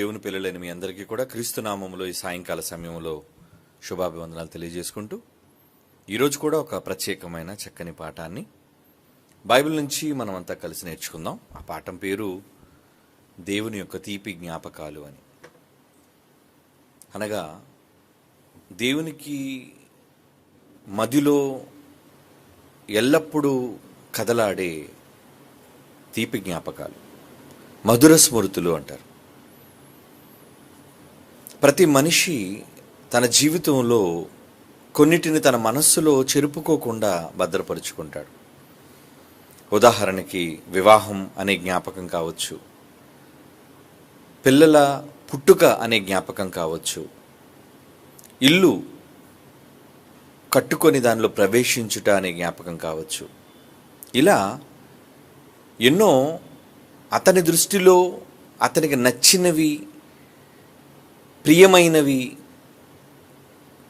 దేవుని పిల్లలైన మీ అందరికీ కూడా క్రీస్తు నామములో ఈ సాయంకాల సమయంలో శుభాభివందనాలు తెలియజేసుకుంటూ ఈరోజు కూడా ఒక ప్రత్యేకమైన చక్కని పాఠాన్ని బైబిల్ నుంచి మనమంతా కలిసి నేర్చుకుందాం. ఆ పాఠం పేరు దేవుని యొక్క తీపి జ్ఞాపకాలు అని. అనగా దేవునికి మదిలో ఎల్లప్పుడూ కదలాడే తీపి జ్ఞాపకాలు, మధుర స్మృతులు అంటారు. ప్రతి మనిషి తన జీవితంలో కొన్నిటిని తన మనస్సులో చెరుపుకోకుండా భద్రపరుచుకుంటాడు. ఉదాహరణకి వివాహం అనే జ్ఞాపకం కావచ్చు, పిల్లల పుట్టుక అనే జ్ఞాపకం కావచ్చు, ఇల్లు కట్టుకొని దానిలో ప్రవేశించుట అనే జ్ఞాపకం కావచ్చు. ఇలా ఎన్నో అతని దృష్టిలో అతనికి నచ్చినవి, ప్రియమైనవి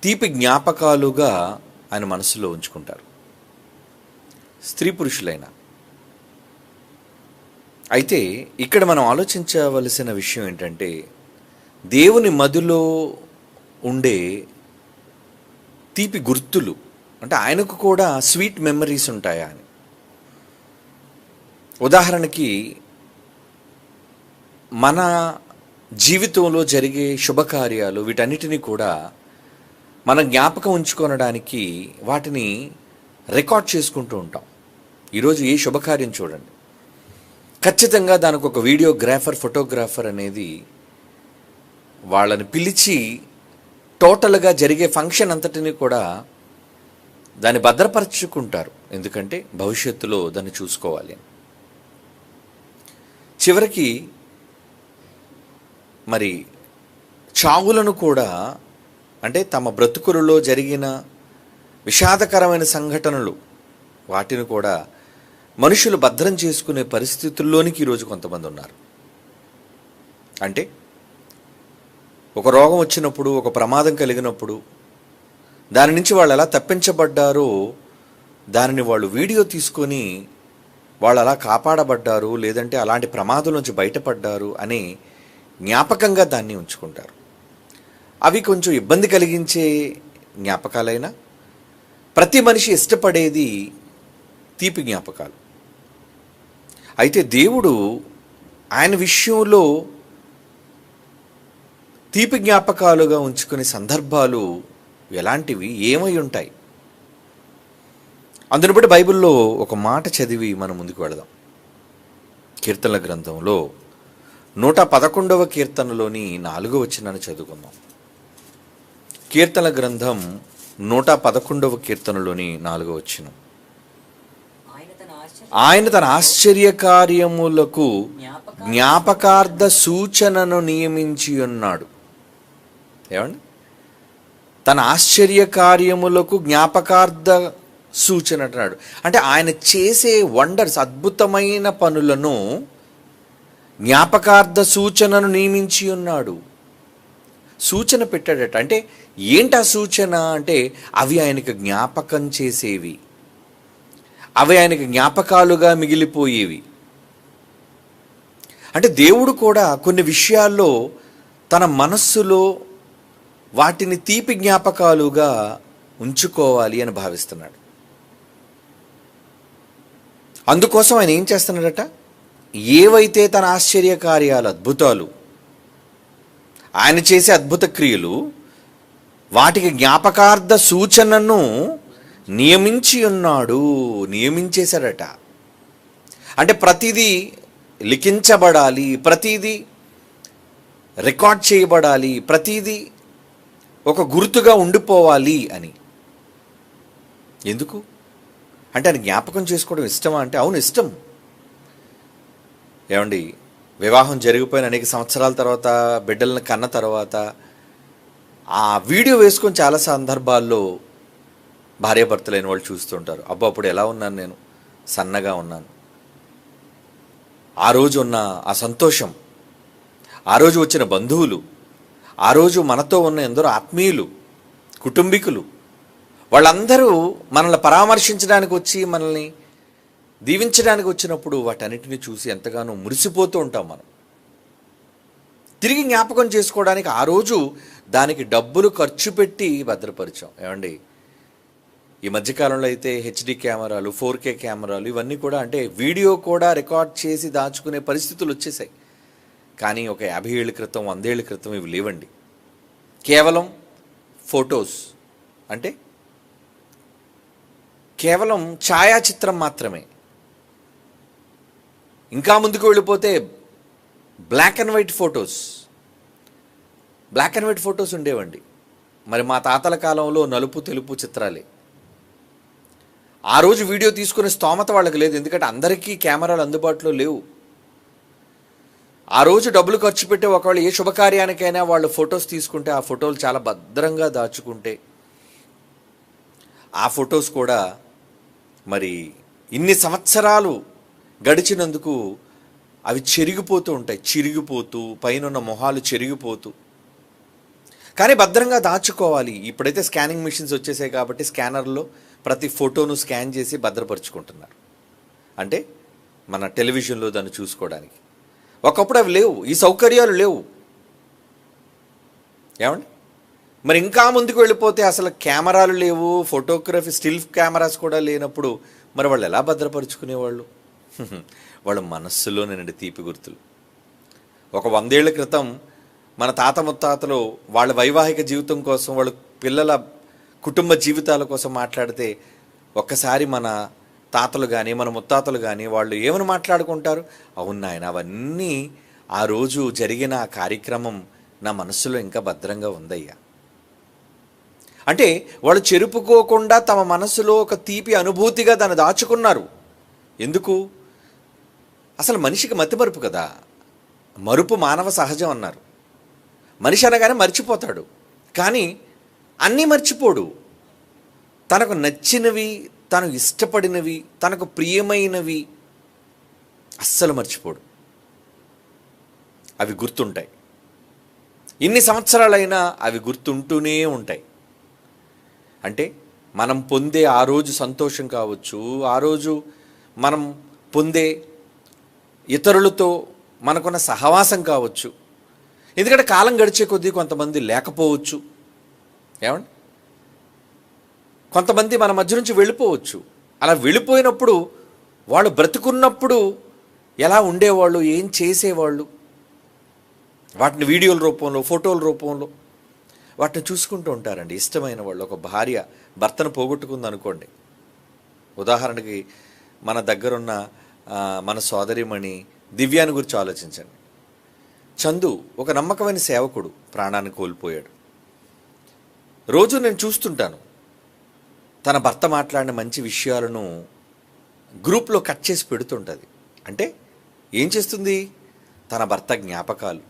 తీపి జ్ఞాపకాలుగా ఆయన మనసులో ఉంచుకుంటారు, స్త్రీ పురుషులైన. అయితే ఇక్కడ మనం ఆలోచించవలసిన విషయం ఏంటంటే, దేవుని మదిలో ఉండే తీపి గుర్తులు అంటే ఆయనకు కూడా స్వీట్ మెమరీస్ ఉంటాయా అని. ఉదాహరణకి మన జీవితంలో జరిగే శుభకార్యాలు వీటన్నిటినీ కూడా మనం జ్ఞాపకం ఉంచుకొనడానికి వాటిని రికార్డ్ చేసుకుంటూ ఉంటాం. ఈరోజు ఏ శుభకార్యం చూడండి, ఖచ్చితంగా దానికి ఒక వీడియోగ్రాఫర్, ఫోటోగ్రాఫర్ అనేది వాళ్ళని పిలిచి టోటల్గా జరిగే ఫంక్షన్ అంతటిని కూడా దాన్ని భద్రపరచుకుంటారు. ఎందుకంటే భవిష్యత్తులో దాన్ని చూసుకోవాలి. చివరికి మరి చావులను కూడా, అంటే తమ బ్రతుకులలో జరిగిన విషాదకరమైన సంఘటనలు వాటిని కూడా మనుషులు భద్రం చేసుకునే పరిస్థితుల్లోనికి ఈరోజు కొంతమంది ఉన్నారు. అంటే ఒక రోగం వచ్చినప్పుడు, ఒక ప్రమాదం కలిగినప్పుడు దాని నుంచి వాళ్ళు ఎలా తప్పించబడ్డారో దానిని వాళ్ళు వీడియో తీసుకొని వాళ్ళు అలా కాపాడబడ్డారు, లేదంటే అలాంటి ప్రమాదం నుంచి బయటపడ్డారు అనే జ్ఞాపకంగా దాన్ని ఉంచుకుంటారు. అవి కొంచెం ఇబ్బంది కలిగించే జ్ఞాపకాలైనా ప్రతి మనిషి ఇష్టపడేది తీపి జ్ఞాపకాలు. అయితే దేవుడు ఆయన విషయంలో తీపి జ్ఞాపకాలుగా ఉంచుకునే సందర్భాలు ఎలాంటివి, ఏమై ఉంటాయి? అందుని బట్టి బైబిల్లో ఒక మాట చదివి మనం ముందుకు వెళదాం. కీర్తనల గ్రంథంలో 111వ కీర్తనలోని 4వ వచనాన్ని చదువుకుందాం. కీర్తనల గ్రంథం 111వ కీర్తనలోని 4వ వచనం. ఆయన తన ఆశ్చర్య కార్యములకు జ్ఞాపకార్థ సూచనను నియమించి ఉన్నాడు. ఏమండి? తన ఆశ్చర్య కార్యములకు జ్ఞాపకార్థ సూచన అంటున్నాడు. అంటే ఆయన చేసే వండర్స్, అద్భుతమైన పనులను జ్ఞాపకార్థ సూచనను నియమించి ఉన్నాడు. సూచన పెట్టాడట. అంటే ఏంటి ఆ సూచన అంటే, అవి ఆయనకు జ్ఞాపకం చేసేవి, అవి ఆయనకు జ్ఞాపకాలుగా మిగిలిపోయేవి. అంటే దేవుడు కూడా కొన్ని విషయాల్లో తన మనస్సులో వాటిని తీపి జ్ఞాపకాలుగా ఉంచుకోవాలి అని భావిస్తున్నాడు. అందుకోసం ఆయన ఏం చేస్తున్నాడట, ఏవైతే తన ఆశ్చర్య కార్యాలు, అద్భుతాలు, ఆయన చేసే అద్భుత క్రియలు, వాటికి జ్ఞాపకార్థ సూచనను నియమించి ఉన్నాడు, నియమించేశాడట. అంటే ప్రతిదీ లిఖించబడాలి, ప్రతిదీ రికార్డ్ చేయబడాలి, ప్రతిదీ ఒక గుర్తుగా ఉండిపోవాలి అని. ఎందుకు అంటే ఆయన జ్ఞాపకం చేసుకోవడం ఇష్టమా అంటే, అవును ఇష్టం. ఏమండి, వివాహం జరిగిపోయిన అనేక సంవత్సరాల తర్వాత, బిడ్డలను కన్న తర్వాత ఆ వీడియో వేసుకొని చాలా సందర్భాల్లో భార్యాభర్తలైన వాళ్ళు చూస్తుంటారు. అబ్బా అప్పుడు ఎలా ఉన్నాను, నేను సన్నగా ఉన్నాను, ఆ రోజు ఉన్న ఆ సంతోషం, ఆ రోజు వచ్చిన బంధువులు, ఆ రోజు మనతో ఉన్న ఎందరో ఆత్మీయులు, కుటుంబీకులు, వాళ్ళందరూ మనల్ని పరామర్శించడానికి వచ్చి మనల్ని దీవించడానికి వచ్చినప్పుడు వాటన్నిటిని చూసి ఎంతగానో మురిసిపోతూ ఉంటాం మనం. తిరిగి జ్ఞాపకం చేసుకోవడానికి ఆ రోజు దానికి డబ్బులు ఖర్చు పెట్టి భద్రపరిచాం. ఏమండి, ఈ మధ్యకాలంలో అయితే హెచ్డి కెమెరాలు, 4K కెమెరాలు ఇవన్నీ కూడా, అంటే వీడియో కూడా రికార్డ్ చేసి దాచుకునే పరిస్థితులు వచ్చేసాయి. కానీ ఒక 50 ఏళ్ళ క్రితం, 100 ఏళ్ళ క్రితం ఇవి లేవండి. కేవలం ఫొటోస్, అంటే కేవలం ఛాయాచిత్రం మాత్రమే. ఇంకా ముందుకు వెళ్ళిపోతే బ్లాక్ అండ్ వైట్ ఫొటోస్ ఉండేవండి. మరి మా తాతల కాలంలో నలుపు తెలుపు చిత్రాలే. ఆ రోజు వీడియో తీసుకునే స్తోమత వాళ్ళకి లేదు, ఎందుకంటే అందరికీ కెమెరాలు అందుబాటులో లేవు. ఆ రోజు డబ్బులు ఖర్చు పెట్టే ఒకవేళ ఏ శుభకార్యానికైనా వాళ్ళు ఫొటోస్ తీసుకుంటే ఆ ఫోటోలు చాలా భద్రంగా దాచుకుంటే ఆ ఫొటోస్ కూడా మరి ఇన్ని సంవత్సరాలు గడిచినందుకు అవి చెరిగిపోతూ ఉంటాయి, చిరిగిపోతూ, పైన మొహాలు చెరిగిపోతూ. కానీ భద్రంగా దాచుకోవాలి. ఇప్పుడైతే స్కానింగ్ మిషన్స్ వచ్చేసాయి కాబట్టి స్కానర్లో ప్రతి ఫోటోను స్కాన్ చేసి భద్రపరుచుకుంటున్నారు, అంటే మన టెలివిజన్లో దాన్ని చూసుకోవడానికి. ఒకప్పుడు అవి లేవు, ఈ సౌకర్యాలు లేవు. ఏమండి, మరి ఇంకా ముందుకు వెళ్ళిపోతే అసలు కెమెరాలు లేవు, ఫోటోగ్రఫీ స్టిల్ కెమెరాస్ కూడా లేనప్పుడు మరి వాళ్ళు ఎలా భద్రపరుచుకునేవాళ్ళు? వాళ్ళ మనస్సులోనేనండి తీపి గుర్తులు. ఒక 100 ఏళ్ల క్రితం మన తాత ముత్తాతలు వాళ్ళ వైవాహిక జీవితం కోసం, వాళ్ళ పిల్లల కుటుంబ జీవితాల కోసం మాట్లాడితే ఒక్కసారి మన తాతలు కానీ మన ముత్తాతలు కానీ వాళ్ళు ఏమని మాట్లాడుకుంటారు? అవును నాయన, అవన్నీ ఆ రోజు జరిగిన ఆ కార్యక్రమం నా మనస్సులో ఇంకా భద్రంగా ఉందయ్యా. అంటే వాళ్ళు చెరుపుకోకుండా తమ మనస్సులో ఒక తీపి అనుభూతిగా దాన్ని దాచుకున్నారు. ఎందుకు? అసలు మనిషికి మతిమరుపు కదా, మరుపు మానవ సహజం అన్నారు. మనిషి అనగానే మర్చిపోతాడు, కానీ అన్నీ మర్చిపోడు. తనకు నచ్చినవి, తను ఇష్టపడినవి, తనకు ప్రియమైనవి అస్సలు మర్చిపోడు. అవి గుర్తుంటాయి. ఇన్ని సంవత్సరాలైనా అవి గుర్తుంటూనే ఉంటాయి. అంటే మనం పొందే ఆ రోజు సంతోషం కావచ్చు, ఆ రోజు మనం పొందే ఇతరులతో మనకున్న సహవాసం కావచ్చు. ఎందుకంటే కాలం గడిచే కొద్దీ కొంతమంది లేకపోవచ్చు. ఏమండి, కొంతమంది మన మధ్య నుంచి వెళ్ళిపోవచ్చు. అలా వెళ్ళిపోయినప్పుడు వాళ్ళు బ్రతుకున్నప్పుడు ఎలా ఉండేవాళ్ళు, ఏం చేసేవాళ్ళు, వాటిని వీడియోల రూపంలో, ఫోటోల రూపంలో వాటిని చూసుకుంటూ ఉంటారండి. ఇష్టమైన వాళ్ళు. ఒక భార్య భర్తను పోగొట్టుకుంది అనుకోండి, ఉదాహరణకి మన దగ్గరున్న మన సోదరిమణి దివ్యాని గురించి ఆలోచించండి. చందు ఒక నమ్మకమైన సేవకుడు, ప్రాణాన్ని కోల్పోయాడు. రోజు నేను చూస్తుంటాను తన భర్త మాట్లాడిన మంచి విషయాలను గ్రూప్లో కట్ చేసి పెడుతుంటుంది. అంటే ఏం చేస్తుంది? తన భర్త జ్ఞాపకాలు.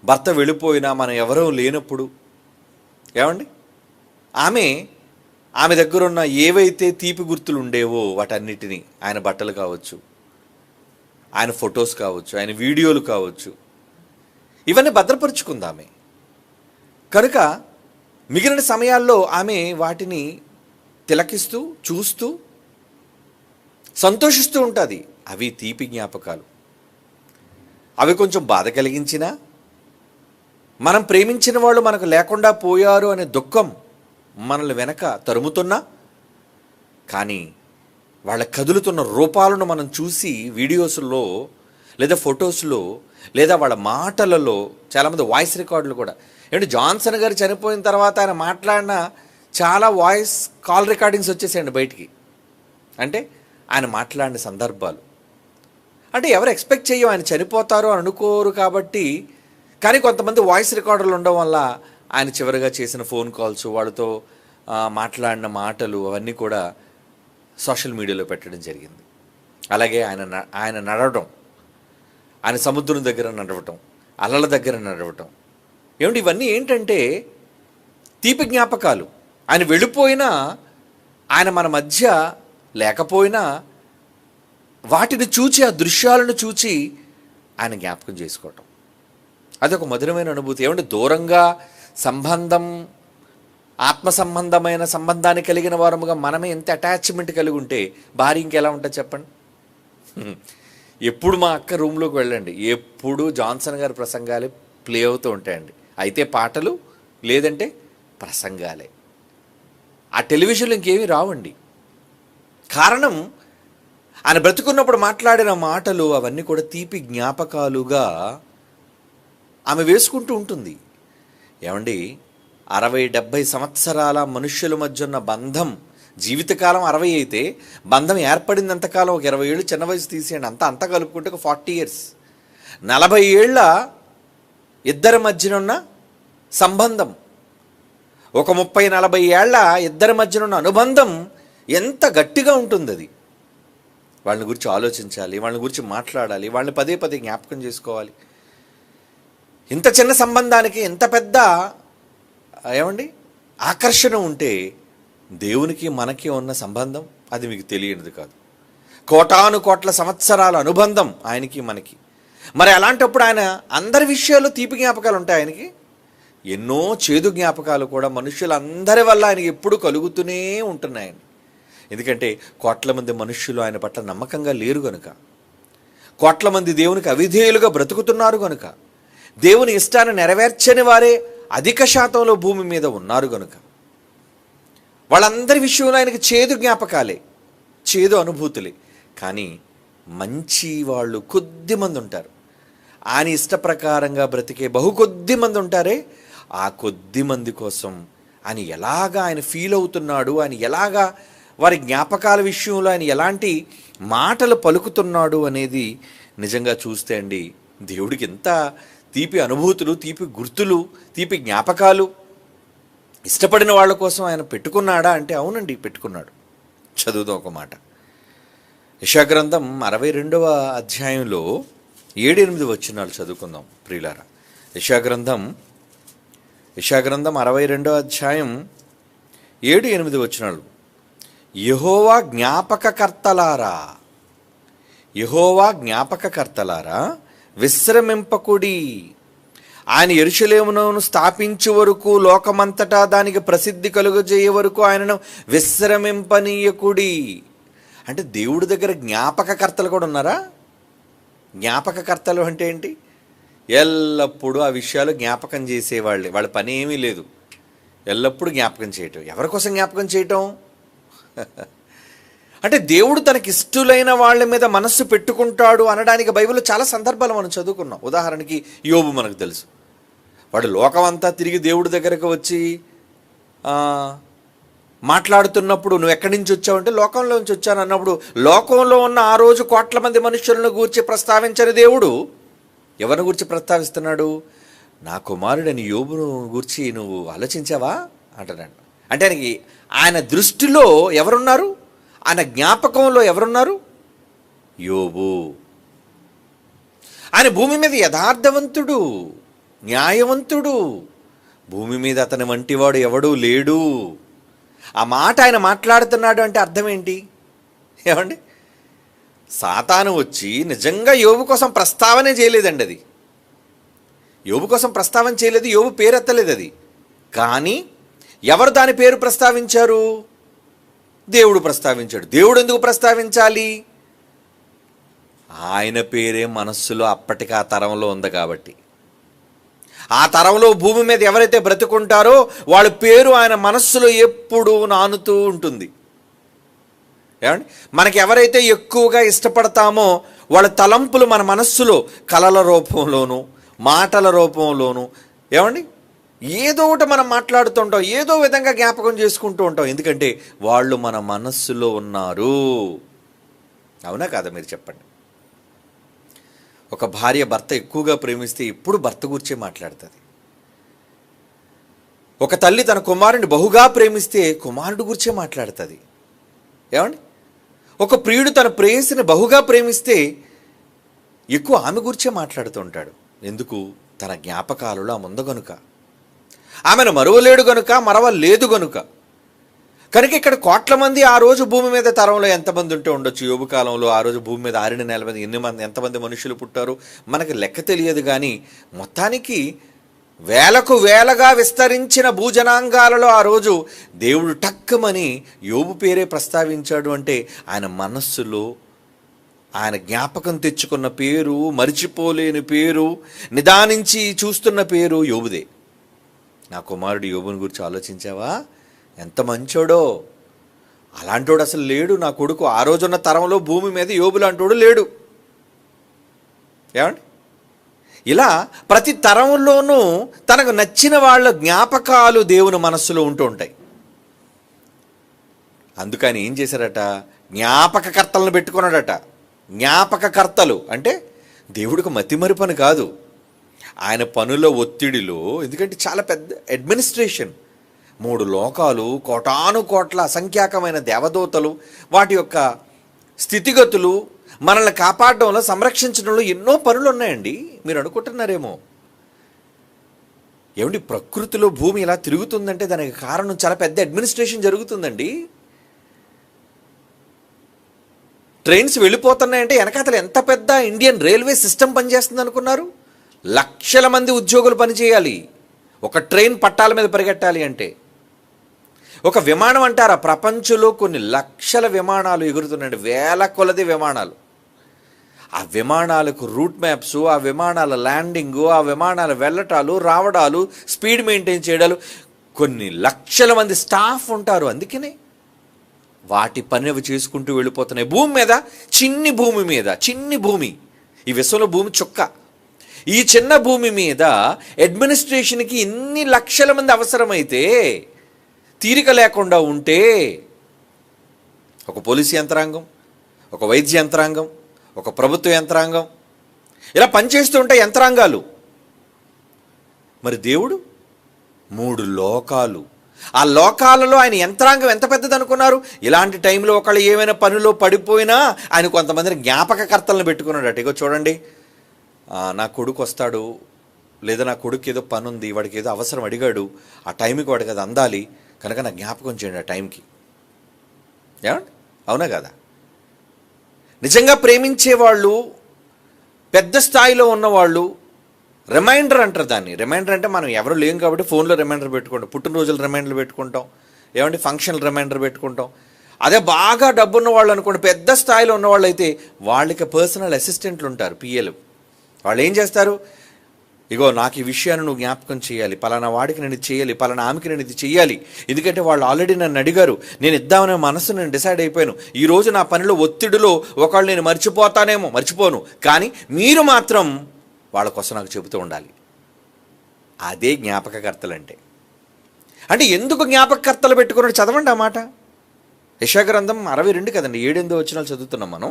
భర్త వెళ్ళిపోయినా మనం ఎవరో లేనప్పుడు, ఏమండి, ఆమె దగ్గర ఉన్న ఏవైతే తీపి గుర్తులు ఉండేవో వాటన్నిటినీ, ఆయన బట్టలు కావచ్చు, ఆయన ఫొటోస్ కావచ్చు, ఆయన వీడియోలు కావచ్చు, ఇవన్నీ భద్రపరుచుకుంది ఆమె. కనుక మిగిలిన సమయాల్లో ఆమె వాటిని తిలకిస్తూ, చూస్తూ, సంతోషిస్తూ ఉంటుంది. అవి తీపి జ్ఞాపకాలు. అవి కొంచెం బాధ కలిగించినా, మనం ప్రేమించిన వాళ్ళు మనకు లేకుండా పోయారు అనే దుఃఖం మనల్ని వెనక తరుముతున్నా, కానీ వాళ్ళ కదులుతున్న రూపాలను మనం చూసి వీడియోస్లో లేదా ఫొటోస్లో లేదా వాళ్ళ మాటలలో, చాలామంది వాయిస్ రికార్డులు కూడా, ఏంటి జాన్సన్ గారు చనిపోయిన తర్వాత ఆయన మాట్లాడిన చాలా వాయిస్ కాల్ రికార్డింగ్స్ వచ్చేసాయండి బయటికి. అంటే ఆయన మాట్లాడిన సందర్భాలు, అంటే ఎవరు ఎక్స్పెక్ట్ చెయ్యం ఆయన చనిపోతారు అని అనుకోరు కాబట్టి. కానీ కొంతమంది వాయిస్ రికార్డులు ఉండడం వల్ల ఆయన చివరిగా చేసిన ఫోన్ కాల్స్, వాళ్ళతో మాట్లాడిన మాటలు అవన్నీ కూడా సోషల్ మీడియాలో పెట్టడం జరిగింది. అలాగే ఆయన నడవడం, ఆయన సముద్రం దగ్గర నడవటం, అలల దగ్గర నడవటం, ఏమిటి ఇవన్నీ ఏంటంటే తీపి జ్ఞాపకాలు. ఆయన వెళ్ళిపోయినా, ఆయన మన మధ్య లేకపోయినా వాటిని చూచి, ఆ దృశ్యాలను చూచి ఆయన జ్ఞాపకం చేసుకోవటం, అదొక మధురమైన అనుభూతి. ఏమంటే దూరంగా సంబంధం, ఆత్మ సంబంధమైన సంబంధాన్ని కలిగిన వారముగా మనమే ఎంత అటాచ్మెంట్ కలిగి ఉంటే భార్య ఇంకెలా ఉంటుంది చెప్పండి. ఎప్పుడు మా అక్క రూమ్లోకి వెళ్ళండి, ఎప్పుడు జాన్సన్ గారి ప్రసంగాలే ప్లే అవుతూ ఉంటాయండి. అయితే పాటలు, లేదంటే ప్రసంగాలే. ఆ టెలివిజన్లో ఇంకేమీ రావండి. కారణం, ఆయన బ్రతుకున్నప్పుడు మాట్లాడిన మాటలు అవన్నీ కూడా తీపి జ్ఞాపకాలుగా ఆమె వేసుకుంటూ ఉంటుంది. ఏమండి, 60-70 సంవత్సరాల మనుష్యుల మధ్య ఉన్న బంధం, జీవితకాలం 60 అయితే బంధం ఏర్పడిందంతకాలం ఒక 20 ఏళ్ళు చిన్న వయసు తీసేయండి, అంతా కలుపుకుంటే ఒక 40 ఇయర్స్. 40 ఏళ్ళ ఇద్దరి మధ్యన ఉన్న సంబంధం, ఒక 30-40 ఏళ్ల ఇద్దరి మధ్యన ఉన్న అనుబంధం ఎంత గట్టిగా ఉంటుంది. అది వాళ్ళని గురించి ఆలోచించాలి, వాళ్ళని గురించి మాట్లాడాలి, వాళ్ళని పదే పదే జ్ఞాపకం చేసుకోవాలి. ఇంత చిన్న సంబంధానికి ఎంత పెద్ద ఏమండి ఆకర్షణ ఉంటే దేవునికి మనకి ఉన్న సంబంధం అది మీకు తెలియనిది కాదు. కోటాను కోట్ల సంవత్సరాల అనుబంధం ఆయనకి మనకి. మరి అలాంటప్పుడు ఆయన అందరి విషయాల్లో తీపి జ్ఞాపకాలు ఉంటాయి ఆయనకి. ఎన్నో చేదు జ్ఞాపకాలు కూడా మనుషులందరి వల్ల ఆయనకి ఎప్పుడూ కలుగుతూనే ఉంటున్నాయని. ఎందుకంటే కోట్ల మంది మనుష్యులు ఆయన పట్ల నమ్మకంగా లేరు గనుక, కోట్ల మంది దేవునికి అవిధేయులుగా బ్రతుకుతున్నారు గనుక, దేవుని ఇష్టాన్ని నెరవేర్చని వారే అధిక శాతంలో భూమి మీద ఉన్నారు గనుక, వాళ్ళందరి విషయంలో ఆయనకి చేదు జ్ఞాపకాలే, చేదు అనుభూతులే. కానీ మంచి వాళ్ళు కొద్ది మంది ఉంటారు. ఆయన ఇష్ట ప్రకారంగా బ్రతికే కొద్ది మంది ఉంటారే, ఆ కొద్ది మంది కోసం ఆయన ఎలాగా ఆయన ఫీల్ అవుతున్నాడు, ఆయన ఎలాగా వారి జ్ఞాపకాల విషయంలో ఆయన ఎలాంటి మాటలు పలుకుతున్నాడు అనేది నిజంగా చూస్తే అండి, దేవుడికి ఎంత తీపి అనుభూతులు, తీపి గుర్తులు, తీపి జ్ఞాపకాలు ఇష్టపడిన వాళ్ళ కోసం ఆయన పెట్టుకున్నాడా అంటే అవునండి, పెట్టుకున్నాడు. చదువుదాం ఒక మాట. యెషయా గ్రంథం 62వ అధ్యాయంలో 7-8 వచనాలు చదువుకుందాం ప్రియులారా. యెషయా గ్రంథం 62వ అధ్యాయం 7-8 వచనాలు. యెహోవా జ్ఞాపకకర్తలారా, యెహోవా జ్ఞాపకకర్తలారా విశ్రమింపకుడి. ఆయన యెరూషలేమును స్థాపించే వరకు, లోకమంతటా దానికి ప్రసిద్ధి కలుగజేయ వరకు ఆయనను విశ్రమింపనీయకుడి. అంటే దేవుడి దగ్గర జ్ఞాపకకర్తలు కూడా ఉన్నారా? జ్ఞాపకకర్తలు అంటే ఏంటి? ఎల్లప్పుడూ ఆ విషయాలు జ్ఞాపకం చేసేవాళ్ళే. వాళ్ళ పని ఏమీ లేదు, ఎల్లప్పుడూ జ్ఞాపకం చేయటం. ఎవరి కోసం జ్ఞాపకం చేయటం? అంటే దేవుడు తనకి ఇష్టలైన వాళ్ళ మీద మనస్సు పెట్టుకుంటాడు అనడానికి బైబిల్లో చాలా సందర్భాలు మనం చదువుకున్నాం. ఉదాహరణకి యోబు మనకు తెలుసు. వాడు లోకమంతా తిరిగి దేవుడి దగ్గరకు వచ్చి మాట్లాడుతున్నప్పుడు, నువ్వు ఎక్కడి నుంచి వచ్చావు అంటే లోకంలో నుంచి వచ్చాను అన్నప్పుడు, లోకంలో ఉన్న ఆ రోజు కోట్ల మంది మనుషులను గూర్చి ప్రస్తావించని దేవుడు ఎవరిని గూర్చి ప్రస్తావిస్తున్నాడు? నా కుమారుడని యోబును గూర్చి నువ్వు ఆలోచించావా అంటున్నాడు. అంటే ఆయన దృష్టిలో ఎవరున్నారు? ఆయన జ్ఞాపకంలో ఎవరున్నారు? యోబు. ఆయన భూమి మీద యథార్థవంతుడు, న్యాయవంతుడు. భూమి మీద అతని వంటివాడు ఎవడూ లేడు. ఆ మాట ఆయన మాట్లాడుతున్నాడు అంటే అర్థం ఏంటి? ఏమండి, సాతాను వచ్చి నిజంగా యోబు కోసం ప్రస్తావనే చేయలేదండి. అది యోబు కోసం ప్రస్తావన చేయలేదు, యోబు పేరు ఎత్తలేదు. అది కానీ ఎవరు దాని పేరు ప్రస్తావించారు? దేవుడు ప్రస్తావించాడు. దేవుడు ఎందుకు ప్రస్తావించాలి? ఆయన పేరే మనస్సులో అప్పటికి ఆ తరంలో ఉంది కాబట్టి. ఆ తరంలో భూమి మీద ఎవరైతే బ్రతుకుంటారో వాళ్ళ పేరు ఆయన మనస్సులో ఎప్పుడూ నానుతూ ఉంటుంది. ఏమండి, మనకి ఎవరైతే ఎక్కువగా ఇష్టపడతామో వాళ్ళ తలంపులు మన మనస్సులో కలల రూపంలోనూ, మాటల రూపంలోనూ, ఏమండి, ఏదో ఒకటి మనం మాట్లాడుతూ ఉంటాం, ఏదో విధంగా జ్ఞాపకం చేసుకుంటూ ఉంటాం. ఎందుకంటే వాళ్ళు మన మనస్సులో ఉన్నారు. అవునా కాదా? మీరు చెప్పండి. ఒక భార్య భర్త ఎక్కువగా ప్రేమిస్తే ఎప్పుడు భర్త గురించే మాట్లాడుతుంది. ఒక తల్లి తన కుమారుడిని బహుగా ప్రేమిస్తే కుమారుడు గురించే మాట్లాడుతుంది. ఏమండి, ఒక ప్రియుడు తన ప్రేయసిని బహుగా ప్రేమిస్తే ఎక్కువ ఆమె గురించే మాట్లాడుతూ ఉంటాడు. ఎందుకు? తన జ్ఞాపకాలలో ఆమె గనుక, ఆమెను మరువలేడు గనుక, మరవలేదు గనుక. కనుక ఇక్కడ కోట్ల మంది ఆ రోజు భూమి మీద తరంలో ఎంతమంది ఉంటే ఉండొచ్చు? యోబు కాలంలో ఆ రోజు భూమి మీద 6 నెలల మంది ఎంతమంది మనుషులు పుట్టారు మనకు లెక్క తెలియదు. కానీ మొత్తానికి వేలకు వేలగా విస్తరించిన భూజనాంగాలలో ఆ రోజు దేవుడు టక్కమని యోబు పేరే ప్రస్తావించాడు. అంటే ఆయన మనస్సులో ఆయన జ్ఞాపకం తెచ్చుకున్న పేరు, మరిచిపోలేని పేరు, నిదానించి చూస్తున్న పేరు యోబుదే. నా కుమారుడు యోబుని గురించి ఆలోచించావా? ఎంత మంచోడో. అలాంటోడు అసలు లేడు నా కొడుకు. ఆ రోజున్న తరంలో భూమి మీద యోబు లాంటోడు లేడు. ఏమండి? ఇలా ప్రతి తరంలోనూ తనకు నచ్చిన వాళ్ళ జ్ఞాపకాలు దేవుని మనస్సులో ఉంటూ ఉంటాయి. అందుకని ఏం చేశారట? జ్ఞాపకకర్తలను పెట్టుకున్నాడట. జ్ఞాపకకర్తలు అంటే దేవుడికి మతిమరుపని కాదు, ఆయన పనుల ఒత్తిడిలో. ఎందుకంటే చాలా పెద్ద అడ్మినిస్ట్రేషన్, 3 లోకాలు, కోటాను కోట్ల అసంఖ్యాకమైన దేవదూతలు, వాటి యొక్క స్థితిగతులు, మనల్ని కాపాడడంలో, సంరక్షించడంలో ఎన్నో పనులు ఉన్నాయండి. మీరు అనుకుంటున్నారేమో, ఏమండి ప్రకృతిలో భూమి ఇలా తిరుగుతుందంటే దానికి కారణం చాలా పెద్ద అడ్మినిస్ట్రేషన్ జరుగుతుందండి. ట్రైన్స్ వెళ్ళిపోతున్నాయంటే వెనకాతల ఎంత పెద్ద ఇండియన్ రైల్వే సిస్టమ్ పనిచేస్తుంది అనుకున్నారు? లక్షల మంది ఉద్యోగులు పనిచేయాలి ఒక ట్రైన్ పట్టాల మీద పరిగెట్టాలి అంటే. ఒక విమానం అంటారా, ప్రపంచంలో కొన్ని లక్షల విమానాలు ఎగురుతున్నాయండి, వేల కొలది విమానాలు. ఆ విమానాలకు రూట్ మ్యాప్స్, ఆ విమానాల ల్యాండింగు, ఆ విమానాల వెళ్ళటాలు రావడాలు, స్పీడ్ మెయింటైన్ చేయడాలు, కొన్ని లక్షల మంది స్టాఫ్ ఉంటారు. అందుకనే వాటి పని అవి చేసుకుంటూ వెళ్ళిపోతున్నాయి. భూమి మీద, చిన్ని భూమి, ఈ విశ్వంలో భూమి చుక్క, ఈ చిన్న భూమి మీద అడ్మినిస్ట్రేషన్కి ఇన్ని లక్షల మంది అవసరమైతే, తీరిక లేకుండా ఉంటే, ఒక పోలీసు యంత్రాంగం, ఒక వైద్య యంత్రాంగం, ఒక ప్రభుత్వ యంత్రాంగం, ఇలా పనిచేస్తూ ఉంటాయి యంత్రాంగాలు. మరి దేవుడు 3 లోకాలు, ఆ లోకాలలో ఆయన యంత్రాంగం ఎంత పెద్దది అనుకున్నారు? ఇలాంటి టైంలో ఒకళ్ళు ఏమైనా పనిలో పడిపోయినా ఆయన కొంతమందిని జ్ఞాపకకర్తలను పెట్టుకున్నాడట. ఇగో చూడండి, నా కొడుకు వస్తాడు, లేదా నా కొడుకు ఏదో పని ఉంది, వాడికి ఏదో అవసరం అడిగాడు, ఆ టైంకి వాడికి అది అందాలి కనుక నా జ్ఞాపకం చేయండి ఆ టైంకి. ఏమండి? అవునా కదా? నిజంగా ప్రేమించేవాళ్ళు, పెద్ద స్థాయిలో ఉన్నవాళ్ళు రిమైండర్ అంటారు దాన్ని. రిమైండర్ అంటే మనం ఎవరు లేం కాబట్టి ఫోన్లో రిమైండర్ పెట్టుకుంటాం, పుట్టినరోజులు రిమైండర్ పెట్టుకుంటాం, ఏమంటే ఫంక్షన్లు రిమైండర్ పెట్టుకుంటాం. అదే బాగా డబ్బున్న వాళ్ళు అనుకోండి, పెద్ద స్థాయిలో ఉన్నవాళ్ళు అయితే వాళ్ళకి పర్సనల్ అసిస్టెంట్లు ఉంటారు, పిఏలు. వాళ్ళు ఏం చేస్తారు? ఇగో నాకు ఈ విషయాన్ని నువ్వు జ్ఞాపకం చేయాలి, పలానా వాడికి నేను ఇది చేయాలి, పలానా ఆమెకి నేను ఇది చేయాలి, ఎందుకంటే వాళ్ళు ఆల్రెడీ నన్ను అడిగారు, నేను ఇద్దామనే మనసు నేను డిసైడ్ అయిపోయాను, ఈరోజు నా పనిలో ఒత్తిడిలో ఒకళ్ళు నేను మర్చిపోను, కానీ మీరు మాత్రం వాళ్ళ కోసం నాకు చెబుతూ ఉండాలి. అదే జ్ఞాపకకర్తలు అంటే ఎందుకు జ్ఞాపకకర్తలు పెట్టుకున్నాడు? చదవండి ఆ మాట. యెషయా గ్రంథం 62 కదండి, 7-8 వచనాలు చదువుతున్నాం మనం.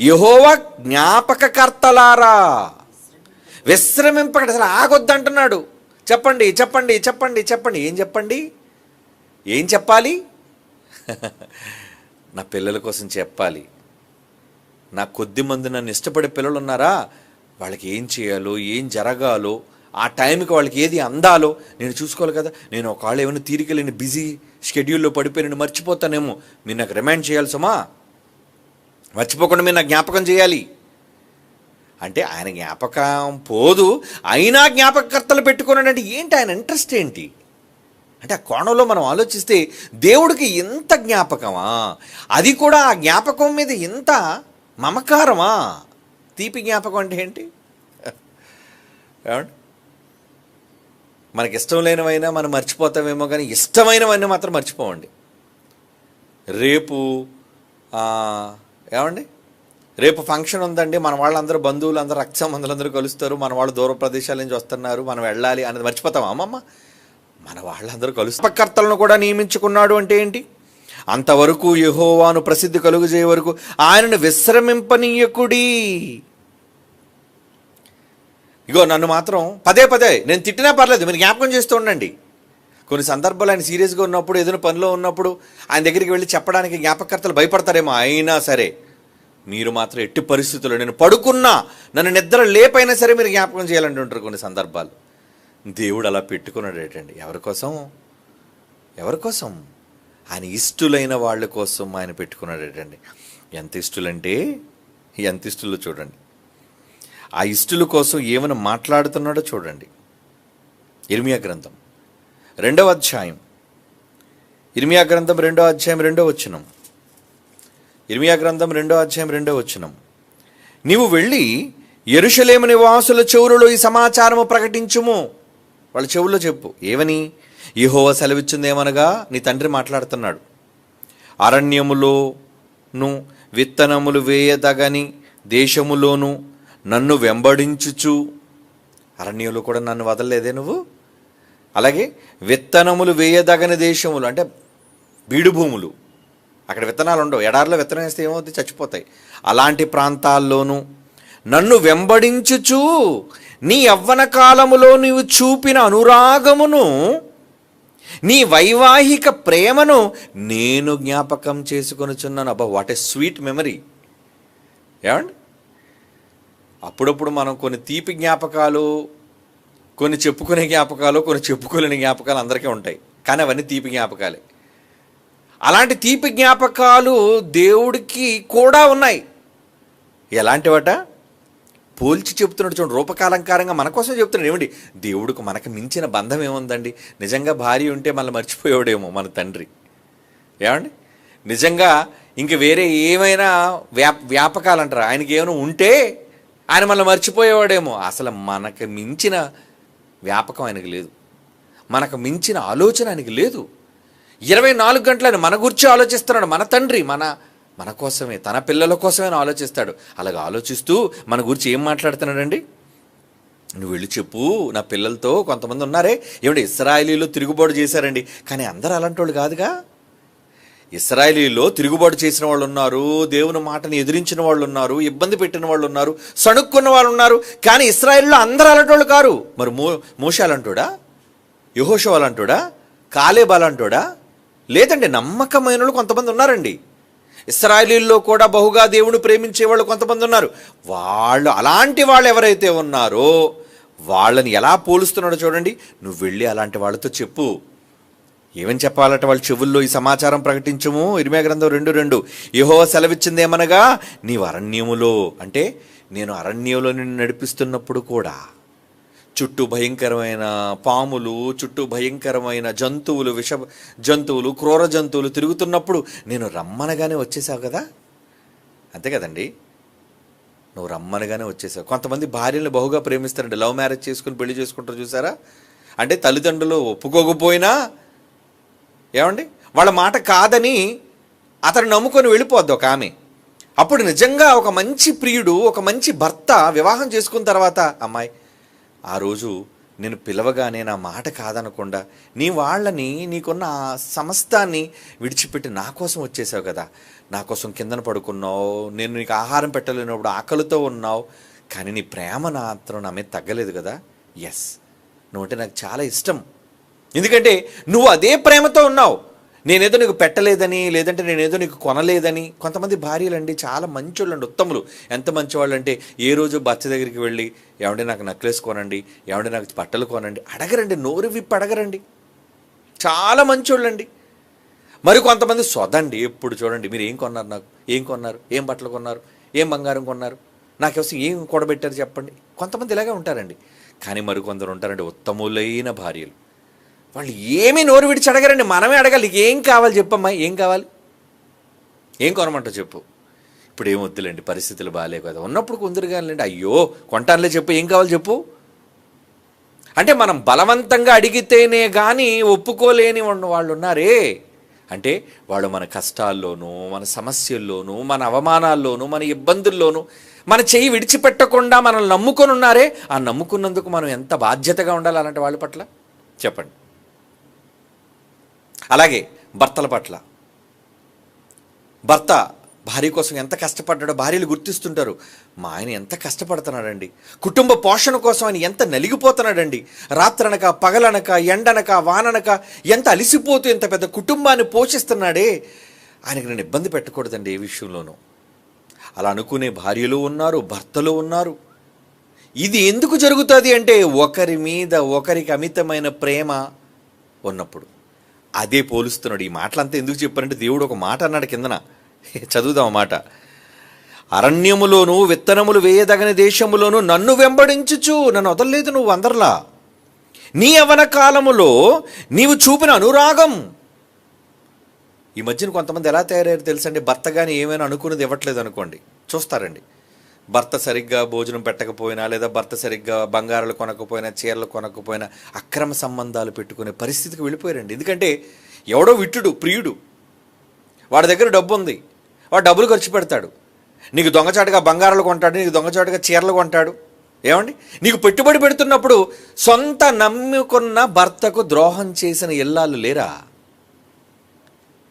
యెహోవా జ్ఞాపకకర్తలారా విశ్రమింపక, అసలు ఆగొద్దంటున్నాడు. చెప్పండి. ఏం చెప్పాలి? నా పిల్లల కోసం చెప్పాలి. నా కొద్ది మంది నన్ను ఇష్టపడే పిల్లలు ఉన్నారా, వాళ్ళకి ఏం చేయాలో, ఏం జరగాలో, ఆ టైంకి వాళ్ళకి ఏది అందాలో నేను చూసుకోవాలి కదా. నేను ఒకవేళ ఏమైనా తీరికలేని బిజీ షెడ్యూల్లో పడిపోయి నేను మర్చిపోతానేమో, మీరు నాకు రిమైండ్ చేయాలి సుమా, మర్చిపోకుండా మీరు నాకు జ్ఞాపకం చేయాలి అంటే. ఆయన జ్ఞాపకం పోదు, అయినా జ్ఞాపకకర్తలు పెట్టుకున్నాడంటే ఏంటి ఆయన ఇంట్రెస్ట్ ఏంటి అంటే, ఆ కోణంలో మనం ఆలోచిస్తే దేవుడికి ఎంత జ్ఞాపకమా, అది కూడా ఆ జ్ఞాపకం మీద ఎంత మమకారమా. తీపి జ్ఞాపకం అంటే ఏంటి? ఏమండి? మనకి ఇష్టం లేనివైనా మనం మర్చిపోతామేమో, కానీ ఇష్టమైనవన్నీ మాత్రం మర్చిపోవండి. రేపు ఫంక్షన్ ఉందండి, మన వాళ్ళందరూ బంధువులు అందరూ, రక్త సంబంధులందరూ కలుస్తారు, మన వాళ్ళు దూర ప్రదేశాల నుంచి వస్తున్నారు, మనం వెళ్ళాలి అనేది మర్చిపోతాం. అమ్మమ్మ, మన వాళ్ళందరూ జ్ఞాపకకర్తలను కూడా నియమించుకున్నాడు అంటే ఏంటి? అంతవరకు యెహోవాను ప్రసిద్ధి కలుగజేయ వరకు ఆయనను విశ్రమింపనీయకుడి. ఇగో నన్ను మాత్రం పదే నేను తిట్టినా పర్లేదు, మీరు జ్ఞాపకం చేస్తూ ఉండండి. కొన్ని సందర్భాలు ఆయన సీరియస్గా ఉన్నప్పుడు, ఏదైనా పనిలో ఉన్నప్పుడు ఆయన దగ్గరికి వెళ్ళి చెప్పడానికి జ్ఞాపకకర్తలు భయపడతారేమో, అయినా సరే మీరు మాత్రం ఎట్టి పరిస్థితుల్లో, నేను పడుకున్నా, నన్ను నిద్ర లేపైనా సరే మీరు జ్ఞాపకం చేయాలంటుంటారు కొన్ని సందర్భాలు. దేవుడు అలా పెట్టుకున్నాడు ఏంటండి? ఎవరి కోసం? ఆయన ఇష్టులైన వాళ్ళ కోసం ఆయన పెట్టుకున్నాడు ఏంటండి. ఎంత ఇష్టులో చూడండి. ఆ ఇష్టుల కోసం ఏమైనా మాట్లాడుతున్నాడో చూడండి. ఇర్మియా గ్రంథం 2వ అధ్యాయం 2వ వచనం. ఇర్మీయా గ్రంథం 2:2 నీవు వెళ్ళి యెరూషలేము నివాసుల చెవులలో ఈ సమాచారము ప్రకటించుము. వాళ్ళ చెవుల్లో చెప్పు. ఏమని? యెహోవా సెలవిచ్చిందేమనగా, నీ తండ్రి మాట్లాడుతున్నాడు, అరణ్యములోను విత్తనములు వేయదగని దేశములోను నన్ను వెంబడించుచు. అరణ్యంలో కూడా నన్ను వదలలేదే నువ్వు. అలాగే విత్తనములు వేయదగని దేశములు అంటే బీడు భూములు, అక్కడ విత్తనాలు ఉండవు. ఎడారిలో విత్తనం వేస్తే ఏమవుతుంది? చచ్చిపోతాయి. అలాంటి ప్రాంతాల్లోనూ నన్ను వెంబడించుచు నీ యవ్వన కాలములో నీవు చూపిన అనురాగమును, నీ వైవాహిక ప్రేమను నేను జ్ఞాపకం చేసుకొనుచున్నాను. అబ్బా, వాట్ ఏ స్వీట్ మెమరీ. ఏమండి, అప్పుడప్పుడు మనం కొన్ని తీపి జ్ఞాపకాలు, కొన్ని చెప్పుకునే జ్ఞాపకాలు, కొన్ని చెప్పుకోలేని జ్ఞాపకాలు అందరికీ ఉంటాయి. కానీ అవన్నీ తీపి జ్ఞాపకాలే. అలాంటి తీపి జ్ఞాపకాలు దేవుడికి కూడా ఉన్నాయి. ఎలాంటివట? పోల్చి చెప్తున్నాడు చూడండి, రూపకాలంకారంగా మన కోసం చెప్తున్నాడు. ఏమండి, దేవుడికి మనకు మించిన బంధం ఏముందండి? నిజంగా భార్య ఉంటే మళ్ళీ మర్చిపోయాడేమో మన తండ్రి. ఏమండి, నిజంగా ఇంక వేరే ఏమైనా వ్యాపకాలు అంటారు, ఆయనకి ఏమైనా ఉంటే ఆయన మళ్ళీ మర్చిపోయేవాడేమో. అసలు మనకు మించిన వ్యాపకం ఆయనకు లేదు, మనకు మించిన ఆలోచన ఆయనకి లేదు. 24 గంటలని మన గురించి ఆలోచిస్తున్నాడు మన తండ్రి. మన కోసమే, తన పిల్లల కోసమే ఆలోచిస్తాడు. అలాగ ఆలోచిస్తూ మన గురించి ఏం మాట్లాడుతున్నాడండి? నువ్వు వెళ్ళి చెప్పు నా పిల్లలతో. కొంతమంది ఉన్నారే, ఏమంటే ఇశ్రాయేలీలో తిరుగుబాటు చేశారండి, కానీ అందరూ అలాంటి వాళ్ళు కాదుగా. ఇశ్రాయేలీలో తిరుగుబాటు చేసిన వాళ్ళు ఉన్నారు, దేవుని మాటని ఎదిరించిన వాళ్ళు ఉన్నారు, ఇబ్బంది పెట్టిన వాళ్ళు ఉన్నారు, సణుక్కున్న వాళ్ళు ఉన్నారు. కానీ ఇశ్రాయేలీలో అందరూ అలాంటి వాళ్ళు కారు. మరి మోషే అలాంటోడా? యెహోషువ అలాంటోడా? కాలేబు అలాంటోడా? లేదండి, నమ్మకమైన వాళ్ళు కొంతమంది ఉన్నారండి. ఇశ్రాయేలీల్లో కూడా బహుగా దేవుడు ప్రేమించే వాళ్ళు కొంతమంది ఉన్నారు. అలాంటి వాళ్ళు ఎవరైతే ఉన్నారో వాళ్ళని ఎలా పోలుస్తున్నాడో చూడండి. నువ్వు వెళ్ళి అలాంటి వాళ్ళతో చెప్పు. ఏమని చెప్పాలట? వాళ్ళ చెవుల్లో ఈ సమాచారం ప్రకటించుము. ఇర్మీయా గ్రంథం 2:2 యెహోవా సెలవిచ్చిందేమనగా, నీవు అరణ్యములో, అంటే నేను అరణ్యంలో నిన్ను నడిపిస్తున్నప్పుడు కూడా చుట్టూ భయంకరమైన పాములు, చుట్టూ భయంకరమైన జంతువులు, విష జంతువులు, క్రూర జంతువులు తిరుగుతున్నప్పుడు నేను రమ్మనగానే వచ్చేసావు కదా. అంతే కదండి, నువ్వు రమ్మనగానే వచ్చేసావు. కొంతమంది భార్యలను బహుగా ప్రేమిస్తారండి, లవ్ మ్యారేజ్ చేసుకుని పెళ్లి చేసుకుంటారు చూసారా. అంటే తల్లిదండ్రులు ఒప్పుకోకపోయినా, ఏమండి, వాళ్ళ మాట కాదని అతను నమ్ముకొని వెళ్ళిపోద్ది ఒక ఆమె. అప్పుడు నిజంగా ఒక మంచి ప్రియుడు, ఒక మంచి భర్త వివాహం చేసుకున్న తర్వాత, అమ్మాయి ఆ రోజు నేను పిలవగానే నా మాట కాదనకుండా నీ వాళ్ళని, నీకున్న సమస్తాన్ని విడిచిపెట్టి నా కోసం వచ్చేసావు కదా. నా కోసం కిందన పడుకున్నావు, నేను నీకు ఆహారం పెట్టలేనప్పుడు ఆకలితో ఉన్నావు, కానీ నీ ప్రేమ మాత్రం నా మీద తగ్గలేదు కదా. ఎస్, నువ్వంటే నాకు చాలా ఇష్టం, ఎందుకంటే నువ్వు అదే ప్రేమతో ఉన్నావు. నేనేదో నీకు పెట్టలేదని, లేదంటే నేనేదో నీకు కొనలేదని. కొంతమంది భార్యలండి చాలా మంచోళ్ళండి, ఉత్తములు. ఎంత మంచివాళ్ళు అంటే, ఏ రోజు భర్త దగ్గరికి వెళ్ళి ఏమంటే నాకు నెక్లెస్ కొనండి, ఏమంటే నాకు బట్టలు కొనండి అడగరండి, నోరు విప్పి అడగరండి. చాలా మంచోళ్ళండి. మరి కొంతమంది సొదండి, ఎప్పుడు చూడండి మీరు ఏం కొన్నారు, నాకు ఏం కొన్నారు, ఏం బట్టలు కొన్నారు, ఏం బంగారం కొన్నారు, నాకోసం ఏం కూడబెట్టారు చెప్పండి. కొంతమంది ఇలాగే ఉంటారండి. కానీ మరికొందరు ఉంటారండి ఉత్తములైన భార్యలు. వాళ్ళు ఏమీ నోరు విడిచి అడగరండి, మనమే అడగాలి. ఏం కావాలి చెప్పమ్మా, ఏం కావాలి, ఏం కొనమంటావు చెప్పు. ఇప్పుడు ఏం వద్దులేండి, పరిస్థితులు బాగాలేవు కదా, ఉన్నప్పుడు కొందరుగాలండి, అయ్యో కొంటానులే చెప్పు, ఏం కావాలి చెప్పు. అంటే మనం బలవంతంగా అడిగితేనే కానీ ఒప్పుకోలేని వాళ్ళు ఉన్నారే. అంటే వాళ్ళు మన కష్టాల్లోనూ, మన సమస్యల్లోనూ, మన అవమానాల్లోనూ, మన ఇబ్బందుల్లోనూ మన చెయ్యి విడిచిపెట్టకుండా మనల్ని నమ్ముకొని ఉన్నారే. ఆ నమ్ముకున్నందుకు మనం ఎంత బాధ్యతగా ఉండాలి అలాంటి వాళ్ళ పట్ల చెప్పండి. అలాగే భర్తల పట్ల, భర్త భార్య కోసం ఎంత కష్టపడ్డాడో భార్యలు గుర్తిస్తుంటారు. మా ఆయన ఎంత కష్టపడుతున్నాడండి, కుటుంబ పోషణ కోసం ఆయన ఎంత నలిగిపోతున్నాడండి, రాత్రనక పగలనక ఎండనక వాననక ఎంత అలిసిపోతూ ఎంత పెద్ద కుటుంబాన్ని పోషిస్తున్నాడే, ఆయనకి నేను ఇబ్బంది పెట్టకూడదండి ఏ విషయంలోనూ. అలా అనుకునే భార్యలు ఉన్నారు, భర్తలు ఉన్నారు. ఇది ఎందుకు జరుగుతుంది అంటే, ఒకరి మీద ఒకరికి అమితమైన ప్రేమ ఉన్నప్పుడు. అదే పోలుస్తున్నాడు. ఈ మాటలంతా ఎందుకు చెప్పారంటే, దేవుడు ఒక మాట అన్నాడు కిందన, చదువుదాం ఆ మాట. అరణ్యములోను విత్తనములు వేయదగని దేశములోను నన్ను వెంబడించుచు, నన్ను వదలలేదు నువ్వు అందరిలా, నీ యవ్వన కాలములో నీవు చూపిన అనురాగం, ఈ మధ్యన కొంతమంది ఎలా తయారయ్యారు తెలుసండి, భర్త కానీ ఏమైనా అనుకున్నది ఇవ్వట్లేదు అనుకోండి, చూస్తారండి. భర్త సరిగ్గా భోజనం పెట్టకపోయినా, లేదా భర్త సరిగ్గా బంగారాలు కొనకపోయినా, చీరలు కొనకపోయినా అక్రమ సంబంధాలు పెట్టుకునే పరిస్థితికి వెళ్ళిపోయారండి. ఎందుకంటే ఎవడో విట్టుడు ప్రియుడు, వాడి దగ్గర డబ్బు ఉంది, వాడు డబ్బులు ఖర్చు పెడతాడు, నీకు దొంగచాటుగా బంగారాలు కొంటాడు, నీకు దొంగచాటుగా చీరలు కొంటాడు. ఏమండి, నీకు పెట్టుబడి పెడుతున్నప్పుడు సొంత నమ్ముకున్న భర్తకు ద్రోహం చేసిన ఇల్లాలు లేరా?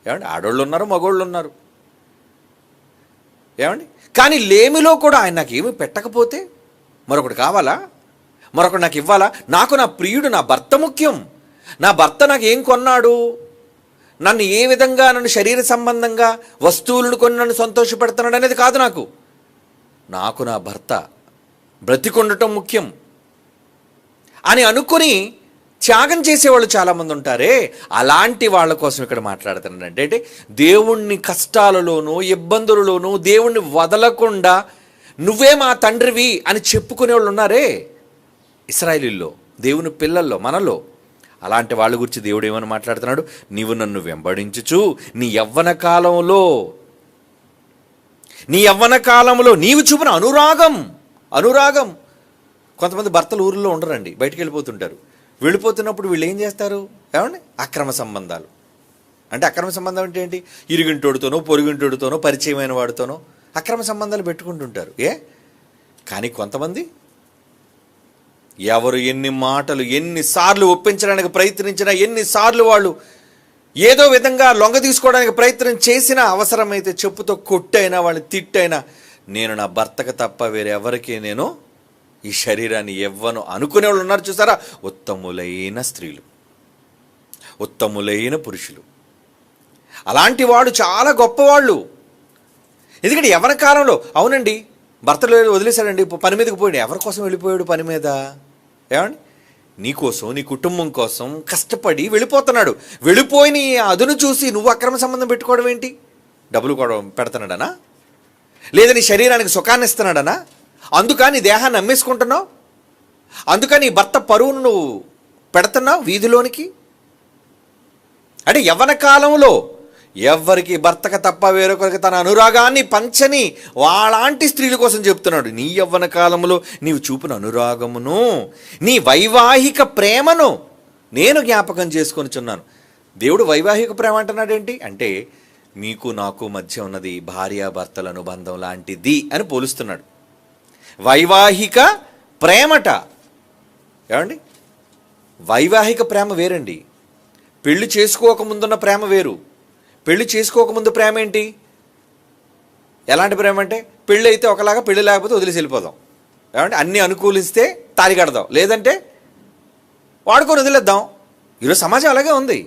ఏమండి, ఆడోళ్ళు ఉన్నారు, మగోళ్ళు ఉన్నారు. ఏమండి, కానీ లేమిలో కూడా ఆయన నాకు ఏమీ పెట్టకపోతే మరొకటి కావాలా, మరొకటి నాకు ఇవ్వాలా? నాకు నా ప్రియుడు, నా భర్త ముఖ్యం. నా భర్త నాకు ఏం కొన్నాడు, నన్ను ఏ విధంగా, నన్ను శరీర సంబంధంగా వస్తువులను కొని నన్ను సంతోషపెడుతున్నాడు అనేది కాదు. నాకు నా భర్త బ్రతికొండటం ముఖ్యం అని అనుకుని త్యాగం చేసేవాళ్ళు చాలామంది ఉంటారే, అలాంటి వాళ్ళ కోసం ఇక్కడ మాట్లాడుతున్నాడు. అంటే దేవుణ్ణి కష్టాలలోనూ ఇబ్బందులలోనూ దేవుణ్ణి వదలకుండా నువ్వే మా తండ్రివి అని చెప్పుకునే వాళ్ళు ఉన్నారే ఇశ్రాయేలీల్లో, దేవుని పిల్లల్లో, మనలో. అలాంటి వాళ్ళ గురించి దేవుడు ఏమని మాట్లాడుతున్నాడు? నీవు నన్ను వెంబడించుచు నీ యవ్వన కాలంలో నీవు చూపిన అనురాగం. కొంతమంది భర్తలు ఊరిలో ఉండరండి, బయటికి వెళ్ళిపోతుంటారు. వెళ్ళిపోతున్నప్పుడు వీళ్ళు ఏం చేస్తారు? ఏమండి, అక్రమ సంబంధాలు. అంటే అక్రమ సంబంధం అంటే ఏంటి? ఇరుగింటోడితోనో పొరుగింటోడితోనో పరిచయమైన వాడితోనో అక్రమ సంబంధాలు పెట్టుకుంటుంటారు. కానీ కొంతమంది ఎవరు ఎన్ని మాటలు ఎన్నిసార్లు ఒప్పించడానికి ప్రయత్నించినా, ఎన్నిసార్లు వాళ్ళు ఏదో విధంగా లొంగ తీసుకోవడానికి ప్రయత్నం చేసినా, అవసరమైతే చెప్పుతో కొట్టైనా వాళ్ళని తిట్టైనా, నేను నా భర్తకు తప్ప వేరెవరికి నేను ఈ శరీరాన్ని ఇవ్వను అనుకునే వాళ్ళు ఉన్నారు చూసారా? ఉత్తములైన స్త్రీలు, ఉత్తములైన పురుషులు. అలాంటి వాడు చాలా గొప్పవాళ్ళు. ఎందుకంటే యవ్వన కాలంలో, అవునండి, భర్తలు వదిలేశాడండి, పని మీదకి పోయాడు. ఎవరి కోసం వెళ్ళిపోయాడు పని మీద? ఏమండి, నీకోసం, నీ కుటుంబం కోసం కష్టపడి వెళ్ళిపోతున్నాడు. వెళ్ళిపోయిన అదును చూసి నువ్వు అక్రమ సంబంధం పెట్టుకోవడం ఏంటి? డబ్బులు కూడా పెడుతున్నాడనా? లేదా నీ శరీరానికి సుఖాన్ని ఇస్తున్నాడనా? అందుకని నీ దేహాన్ని అమ్మేసుకుంటున్నావు, అందుకని నీ భర్త పరువును నువ్వు పెడుతున్నావు వీధిలోనికి. అంటే యవ్వన కాలంలో ఎవరికి భర్తక తప్ప వేరొకరికి తన అనురాగాన్ని పంచని వాళ్ళంటి స్త్రీల కోసం చెప్తున్నాడు. నీ యవ్వన కాలంలో నీవు చూపిన అనురాగమును, నీ వైవాహిక ప్రేమను నేను జ్ఞాపకం చేసుకొనిచున్నాను. దేవుడు వైవాహిక ప్రేమ అంటున్నాడేంటి అంటే, మీకు నాకు మధ్య ఉన్నది భార్యాభర్తల అనుబంధం లాంటిది అని పోలుస్తున్నాడు. వైవాహిక ప్రేమట. ఏమండి, వైవాహిక ప్రేమ వేరండి, పెళ్లి చేసుకోకముందున్న ప్రేమ వేరు. పెళ్లి చేసుకోకముందు ప్రేమ ఏంటి? ఎలాంటి ప్రేమ అంటే, పెళ్ళి అయితే ఒకలాగా, పెళ్ళి లేకపోతే వదిలేసి వెళ్ళిపోదాం. ఏమంటే, అన్నీ అనుకూలిస్తే తాళి కడదాం, లేదంటే వాడుకొని వదిలేద్దాం. ఈరోజు సమాజం అలాగే ఉంది.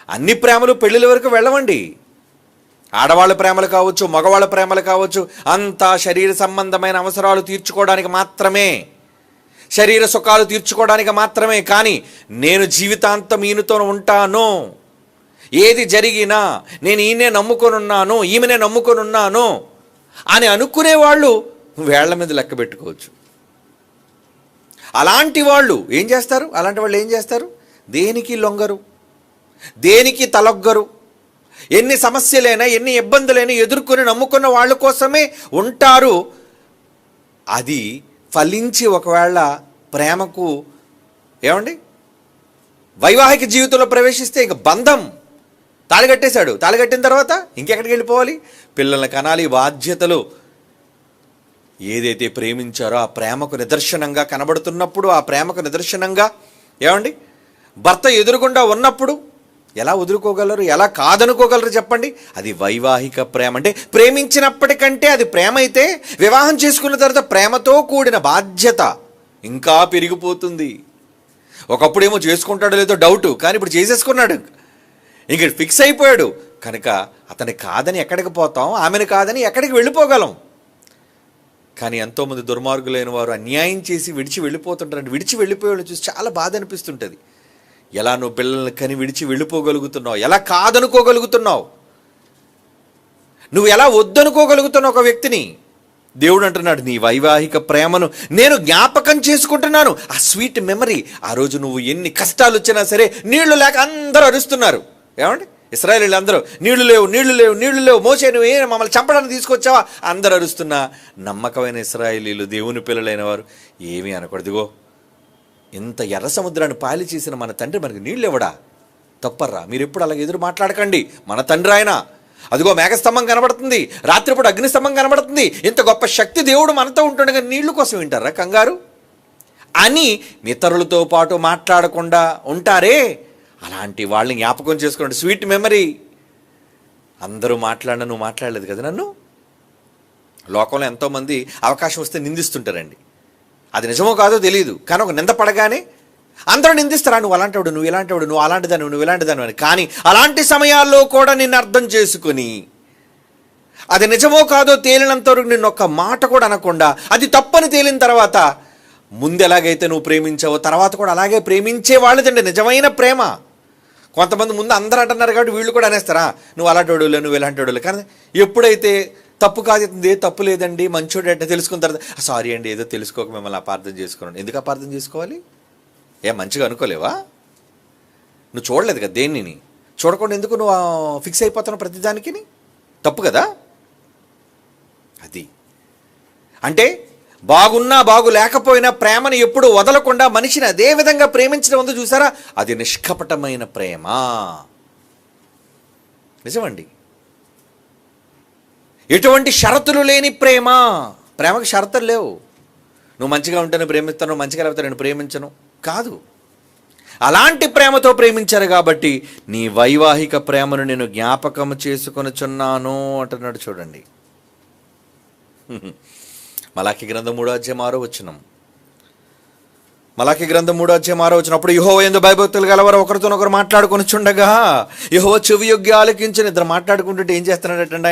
అన్ని ప్రేమలు పెళ్ళిళ్ళ వరకు వెళ్ళవండి. ఆడవాళ్ళ ప్రేమలు కావచ్చు, మగవాళ్ళ ప్రేమలు కావచ్చు, అంతా శరీర సంబంధమైన అవసరాలు తీర్చుకోవడానికి మాత్రమే, శరీర సుఖాలు తీర్చుకోవడానికి మాత్రమే. కానీ నేను జీవితాంతం ఈయనతో ఉంటాను, ఏది జరిగినా నేను ఈయనే నమ్ముకొని ఉన్నాను, ఈమెనే నమ్ముకొని ఉన్నాను అని అనుకునేవాళ్ళు వేళ్ల మీద లెక్క పెట్టుకోవచ్చు. అలాంటి వాళ్ళు ఏం చేస్తారు? దేనికి లొంగరు, దేనికి తలొగ్గరు. ఎన్ని సమస్యలైనా, ఎన్ని ఇబ్బందులైనా ఎదుర్కొని నమ్ముకున్న వాళ్ళ కోసమే ఉంటారు. అది ఫలించి ఒకవేళ ప్రేమకు, ఏమండి, వైవాహిక జీవితంలో ప్రవేశిస్తే ఇక బంధం తాళిగట్టేశాడు. తాళిగట్టిన తర్వాత ఇంకెక్కడికి వెళ్ళిపోవాలి? పిల్లల్ని కనాలి, బాధ్యతలు. ఏదైతే ప్రేమించారో ఆ ప్రేమకు నిదర్శనంగా కనబడుతున్నప్పుడు, ఆ ప్రేమకు నిదర్శనంగా, ఏమండి, భర్త ఎదురుగుండా ఉన్నప్పుడు ఎలా వదులుకోగలరు, ఎలా కాదనుకోగలరు చెప్పండి? అది వైవాహిక ప్రేమ. అంటే ప్రేమించినప్పటికంటే అది ప్రేమ అయితే, వివాహం చేసుకున్న తర్వాత ప్రేమతో కూడిన బాధ్యత ఇంకా పెరిగిపోతుంది. ఒకప్పుడేమో చేసుకుంటాడో లేదో డౌటు, కానీ ఇప్పుడు చేసేసుకున్నాడు, ఇంక ఫిక్స్ అయిపోయాడు. కనుక అతని కాదని ఎక్కడికి పోతాం, ఆమెను కాదని ఎక్కడికి వెళ్ళిపోగలం. కానీ ఎంతోమంది దుర్మార్గులైన వారు అన్యాయం చేసి విడిచి వెళ్ళిపోతుంటారు. విడిచి వెళ్ళిపోయేవాళ్ళు చూసి చాలా బాధ అనిపిస్తుంటుంది. ఎలా నువ్వు పిల్లల్ని కని విడిచి వెళ్ళిపోగలుగుతున్నావు? ఎలా కాదనుకోగలుగుతున్నావు? నువ్వు ఎలా వద్దనుకోగలుగుతున్నావు ఒక వ్యక్తిని? దేవుడు అంటున్నాడు, నీ వైవాహిక ప్రేమను నేను జ్ఞాపకం చేసుకుంటున్నాను. ఆ స్వీట్ మెమరీ. ఆ రోజు నువ్వు ఎన్ని కష్టాలు వచ్చినా సరే, నీళ్లు లేక అందరూ అరుస్తున్నారు. ఏమండి, ఇశ్రాయేలీయులు అందరూ నీళ్లు లేవు, నీళ్లు లేవు, నీళ్లు లేవు, మోసే నువ్వు మమ్మల్ని చంపడానికి తీసుకొచ్చావా అందరు అరుస్తున్నా నమ్మకమైన ఇశ్రాయేలీయులు, దేవుని పిల్లలైన వారు ఏమీ అనకూడదుగో, ఇంత ఎర్ర సముద్రాన్ని పాలి చేసిన మన తండ్రి మనకి నీళ్ళు ఇవ్వడా? తప్పర్రా, మీరు ఎప్పుడు అలాగ ఎదురు మాట్లాడకండి, మన తండ్రి ఆయన. అదిగో మేఘస్తంభం కనబడుతుంది, రాత్రిపూట అగ్నిస్తంభం కనబడుతుంది, ఇంత గొప్ప శక్తి దేవుడు మనతో ఉంటుండగా నీళ్లు కోసం వింటారా కంగారు అని ఇతరులతో పాటు మాట్లాడకుండా ఉంటారే, అలాంటి వాళ్ళని జ్ఞాపకం చేసుకోండి. Sweet memory. అందరూ మాట్లాడినా నువ్వు మాట్లాడలేదు కదా నన్ను. లోకంలో ఎంతోమంది అవకాశం వస్తే నిందిస్తుంటారండి. అది నిజమో కాదో తెలియదు, కానీ ఒక నింద పడగానే అందరూ నిందిస్తారా, నువ్వు అలాంటివాడు, నువ్వు ఇలాంటివాడు, నువ్వు అలాంటిదాన్ని, నువ్వు ఇలాంటిదాన్ని అని. కానీ అలాంటి సమయాల్లో కూడా నిన్ను అర్థం చేసుకుని అది నిజమో కాదో తేలినంత వరకు నిన్ను ఒక్క మాట కూడా అనకుండా, అది తప్పని తేలిన తర్వాత ముందు ఎలాగైతే నువ్వు ప్రేమించావో తర్వాత కూడా అలాగే ప్రేమించే వాళ్ళదండి నిజమైన ప్రేమ. కొంతమంది ముందు అందరూ అంటున్నారు కాబట్టి వీళ్ళు కూడా అనేస్తారా, నువ్వు అలాంటి నువ్వు ఇలాంటి వాడులే. కానీ ఎప్పుడైతే తప్పు కాదు, ఏ తప్పు లేదండి, మంచోడు అంటే తెలుసుకున్న తర్వాత సారీ అండి, ఏదో తెలుసుకోక మిమ్మల్ని అపార్థం చేసుకున్నాను. ఎందుకు అపార్థం చేసుకోవాలి? మంచిగా అనుకోలేవా? నువ్వు చూడలేదు కదా దేన్ని, చూడకుండా ఎందుకు నువ్వు ఫిక్స్ అయిపోతున్నావు ప్రతిదానికి? తప్పు కదా అది. అంటే బాగున్నా బాగు లేకపోయినా ప్రేమను ఎప్పుడు వదలకుండా మనిషిని అదే విధంగా ప్రేమించడం ఉందో చూసారా, అది నిష్కపటమైన ప్రేమ. నిజమండి. ఎటువంటి షరతులు లేని ప్రేమ. ప్రేమకు షరతులు లేవు. నువ్వు మంచిగా ఉంటేనే ప్రేమిస్తాను, మంచిగా లేకపోతే నేను ప్రేమించను కాదు. అలాంటి ప్రేమతో ప్రేమించారు కాబట్టి నీ వైవాహిక ప్రేమను నేను జ్ఞాపకం చేసుకొనుచున్నాను అంటున్నాడు. చూడండి, మలాకి గ్రంథం 3:6 మలాకి గ్రంథం 3:6 అప్పుడు యెహోవా యందు భయభక్తులు గలవారు ఒకరితోనొకరు మాట్లాడుకొనిచుండగా యెహోవా చెవియొగ్గి ఆలకించని. ఇద్దరు మాట్లాడుకుంటుంటే ఏం చేస్తున్నాడటండి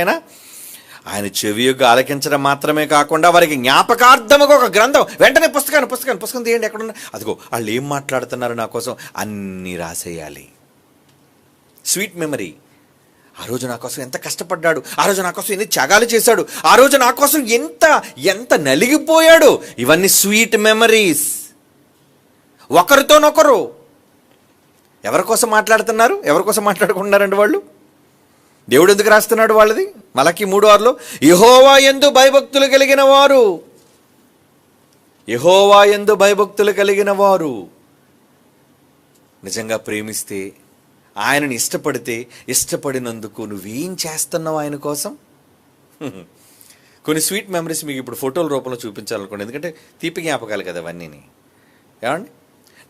ఆయన చెవియొగ్గి ఆలకించడం మాత్రమే కాకుండా వారికి జ్ఞాపకార్థముగా ఒక గ్రంథం, వెంటనే పుస్తకం తీయండి, ఎక్కడున్నా అదిగో వాళ్ళు ఏం మాట్లాడుతున్నారు నా కోసం అన్నీ రాసేయాలి. Sweet memory. ఆ రోజు నా కోసం ఎంత కష్టపడ్డాడు, ఆ రోజు నా కోసం ఎన్ని త్యాగాలు చేశాడు, ఆ రోజు నా కోసం ఎంత నలిగిపోయాడు. ఇవన్నీ స్వీట్ మెమరీస్. ఒకరితోనొకరు ఎవరి కోసం మాట్లాడుతున్నారు, ఎవరి కోసం మాట్లాడుకుంటున్నారండి వాళ్ళు? దేవుడు ఎందుకు రాస్తున్నాడు వాళ్ళది? మలాకి 3:6 యెహోవా యందు భయభక్తులు కలిగిన వారు, యెహోవా యందు భయభక్తులు కలిగిన వారు నిజంగా ప్రేమిస్తే, ఆయనని ఇష్టపడితే, ఇష్టపడినందుకు నువ్వేం చేస్తున్నావు ఆయన కోసం? కొన్ని స్వీట్ మెమరీస్ మీకు ఇప్పుడు ఫోటోల రూపంలో చూపించాలనుకోండి, ఎందుకంటే తీపి జ్ఞాపకాలు కదా అవన్నీ. ఏమండి,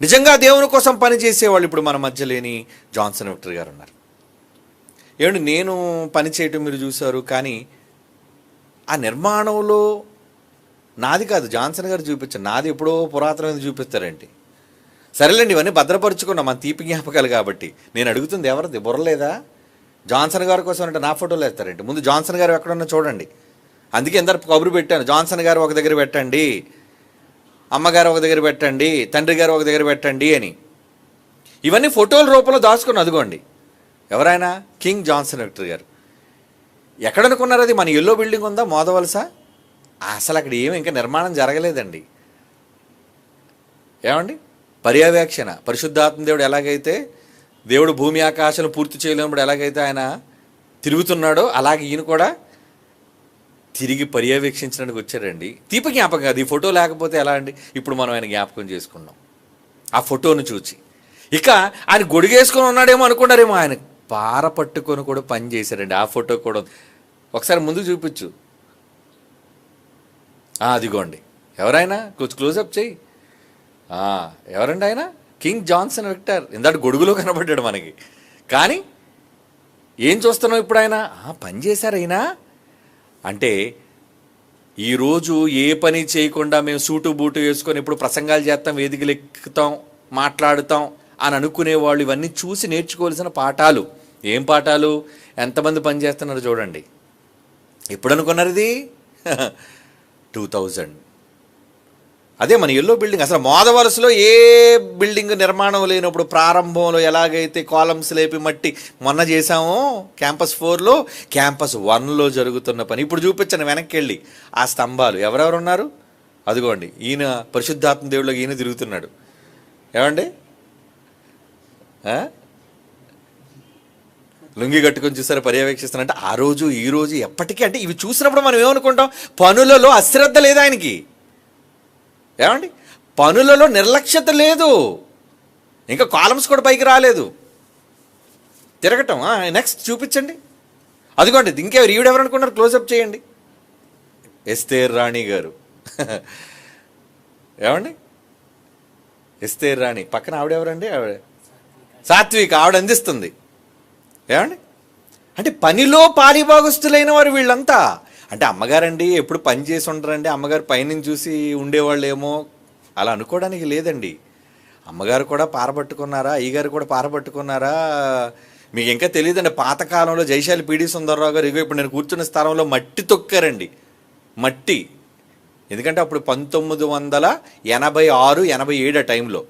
నిజంగా దేవుని కోసం పనిచేసేవాళ్ళు ఇప్పుడు మన మధ్య లేని జాన్సన్ విక్టర్ గారు ఉన్నారు. ఏమండి, నేను పని చేయటం మీరు చూశారు, కానీ ఆ నిర్మాణంలో నాది కాదు, జాన్సన్ గారు చూపించారు. నాది ఎప్పుడో పురాతనమైనది చూపిస్తారండి. సరేలేండి, ఇవన్నీ భద్రపరుచుకున్నాం మన తీపి జ్ఞాపకాలు కాబట్టి. నేను అడుగుతుంది ఎవరిది? బుర్రలేదా? జాన్సన్ గారి కోసం అంటే నా ఫోటోలు వేస్తారండి. ముందు జాన్సన్ గారు ఎక్కడున్నా చూడండి. అందుకే ఎందరు కబురు పెట్టాను, జాన్సన్ గారు ఒక దగ్గర పెట్టండి, అమ్మగారు ఒక దగ్గర పెట్టండి, తండ్రి గారు ఒక దగ్గర పెట్టండి అని. ఇవన్నీ ఫోటోల రూపంలో దాచుకుని అదిగోండి. ఎవరైనా కింగ్ జాన్సన్ విక్టర్ గారు ఎక్కడనుకున్నారు? అది మన ఎల్లో బిల్డింగ్ ఉందా మోదవలస? అసలు అక్కడ ఏమి ఇంకా నిర్మాణం జరగలేదండి. ఏమండి, పర్యవేక్షణ. పరిశుద్ధాత్మ దేవుడు ఎలాగైతే దేవుడు భూమి ఆకాశాలను పూర్తి చేయలేనప్పుడు ఎలాగైతే ఆయన తిరుగుతున్నాడో అలాగే ఈయన కూడా తిరిగి పర్యవేక్షించడానికి వచ్చారండి. తీపి జ్ఞాపకం కాదు. ఈ ఫోటో లేకపోతే ఎలా అండి? ఇప్పుడు మనం ఆయన జ్ఞాపకం చేసుకున్నాం ఆ ఫోటోను చూసి. ఇక ఆయన గొడుగేసుకొని ఉన్నాడేమో అనుకున్నారేమో, ఆయన పార పట్టుకొని కూడా పని చేశారండి. ఆ ఫోటో కూడా ఒకసారి ముందు చూపించు. అదిగోండి, ఎవరైనా కొంచెం క్లోజప్ చేయి. ఎవరండి ఆయన? King Johnson Victor. ఇందాక గొడుగులో కనబడ్డాడు మనకి, కానీ ఏం చూస్తున్నాం ఇప్పుడు? ఆయన పని చేశారు. అయినా అంటే ఈరోజు ఏ పని చేయకుండా మేము సూటు బూటు వేసుకొని ఇప్పుడు ప్రసంగాలు చేస్తాం, వేదికలు ఎక్కుతాం, మాట్లాడుతాం అని అనుకునేవాళ్ళు ఇవన్నీ చూసి నేర్చుకోవాల్సిన పాఠాలు. ఏం పాఠాలు? ఎంతమంది పని చేస్తున్నారు చూడండి. ఎప్పుడు అనుకున్నారు ఇది? 2000. అదే మన ఎల్లో బిల్డింగ్. అసలు మోదవలసలో ఏ బిల్డింగ్ నిర్మాణం లేనప్పుడు ప్రారంభంలో ఎలాగైతే కాలమ్స్ లేపి మట్టి మొన్న చేసామో క్యాంపస్ 4లో, క్యాంపస్ 1లో జరుగుతున్న పని ఇప్పుడు చూపించాను. వెనక్కి వెళ్ళి ఆ స్తంభాలు ఎవరెవరు ఉన్నారు? అదిగోండి, ఈయన పరిశుద్ధాత్మ దేవుళ్ళకి ఈయన తిరుగుతున్నాడు. ఏమండి, లుంగి కట్టుకొని చూసారా పర్యవేక్షిస్తానంటే ఆ రోజు ఈ రోజు ఎప్పటికీ. అంటే ఇవి చూసినప్పుడు మనం ఏమనుకుంటాం, పనులలో అశ్రద్ధ లేదు ఆయనకి. ఏమండి, పనులలో నిర్లక్ష్యత లేదు, ఇంకా కాలమ్స్ కూడా పైకి రాలేదు, తిరగటం. నెక్స్ట్ చూపించండి, అదిగోండి ఇంకెవరు, ఈవిడెవరు అనుకున్నారు, క్లోజప్ చేయండి. ఎస్తేర్ రాణి గారు. ఏమండి, ఎస్తేర్ రాణి పక్కన ఆవిడెవరండి, ఆవిడ సాత్విక, ఆవిడ అందిస్తుంది. ఏమండి, అంటే పనిలో పాలిభాగస్తులైన వారు వీళ్ళంతా. అంటే అమ్మగారండి ఎప్పుడు పని చేసి ఉండరండి, అమ్మగారు పైనుంచి చూసి ఉండేవాళ్ళు ఏమో అలా అనుకోవడానికి లేదండి. అమ్మగారు కూడా పారబట్టుకున్నారా, అయ్యగారు కూడా పారబట్టుకున్నారా. మీకు ఇంకా తెలియదండి, పాతకాలంలో జైశాలి పీడి సుందరరావు గారు ఇగో ఇప్పుడు నేను కూర్చున్న స్థలంలో మట్టి తొక్కారండి, మట్టి. ఎందుకంటే అప్పుడు 1986, 87 ఆ టైంలో.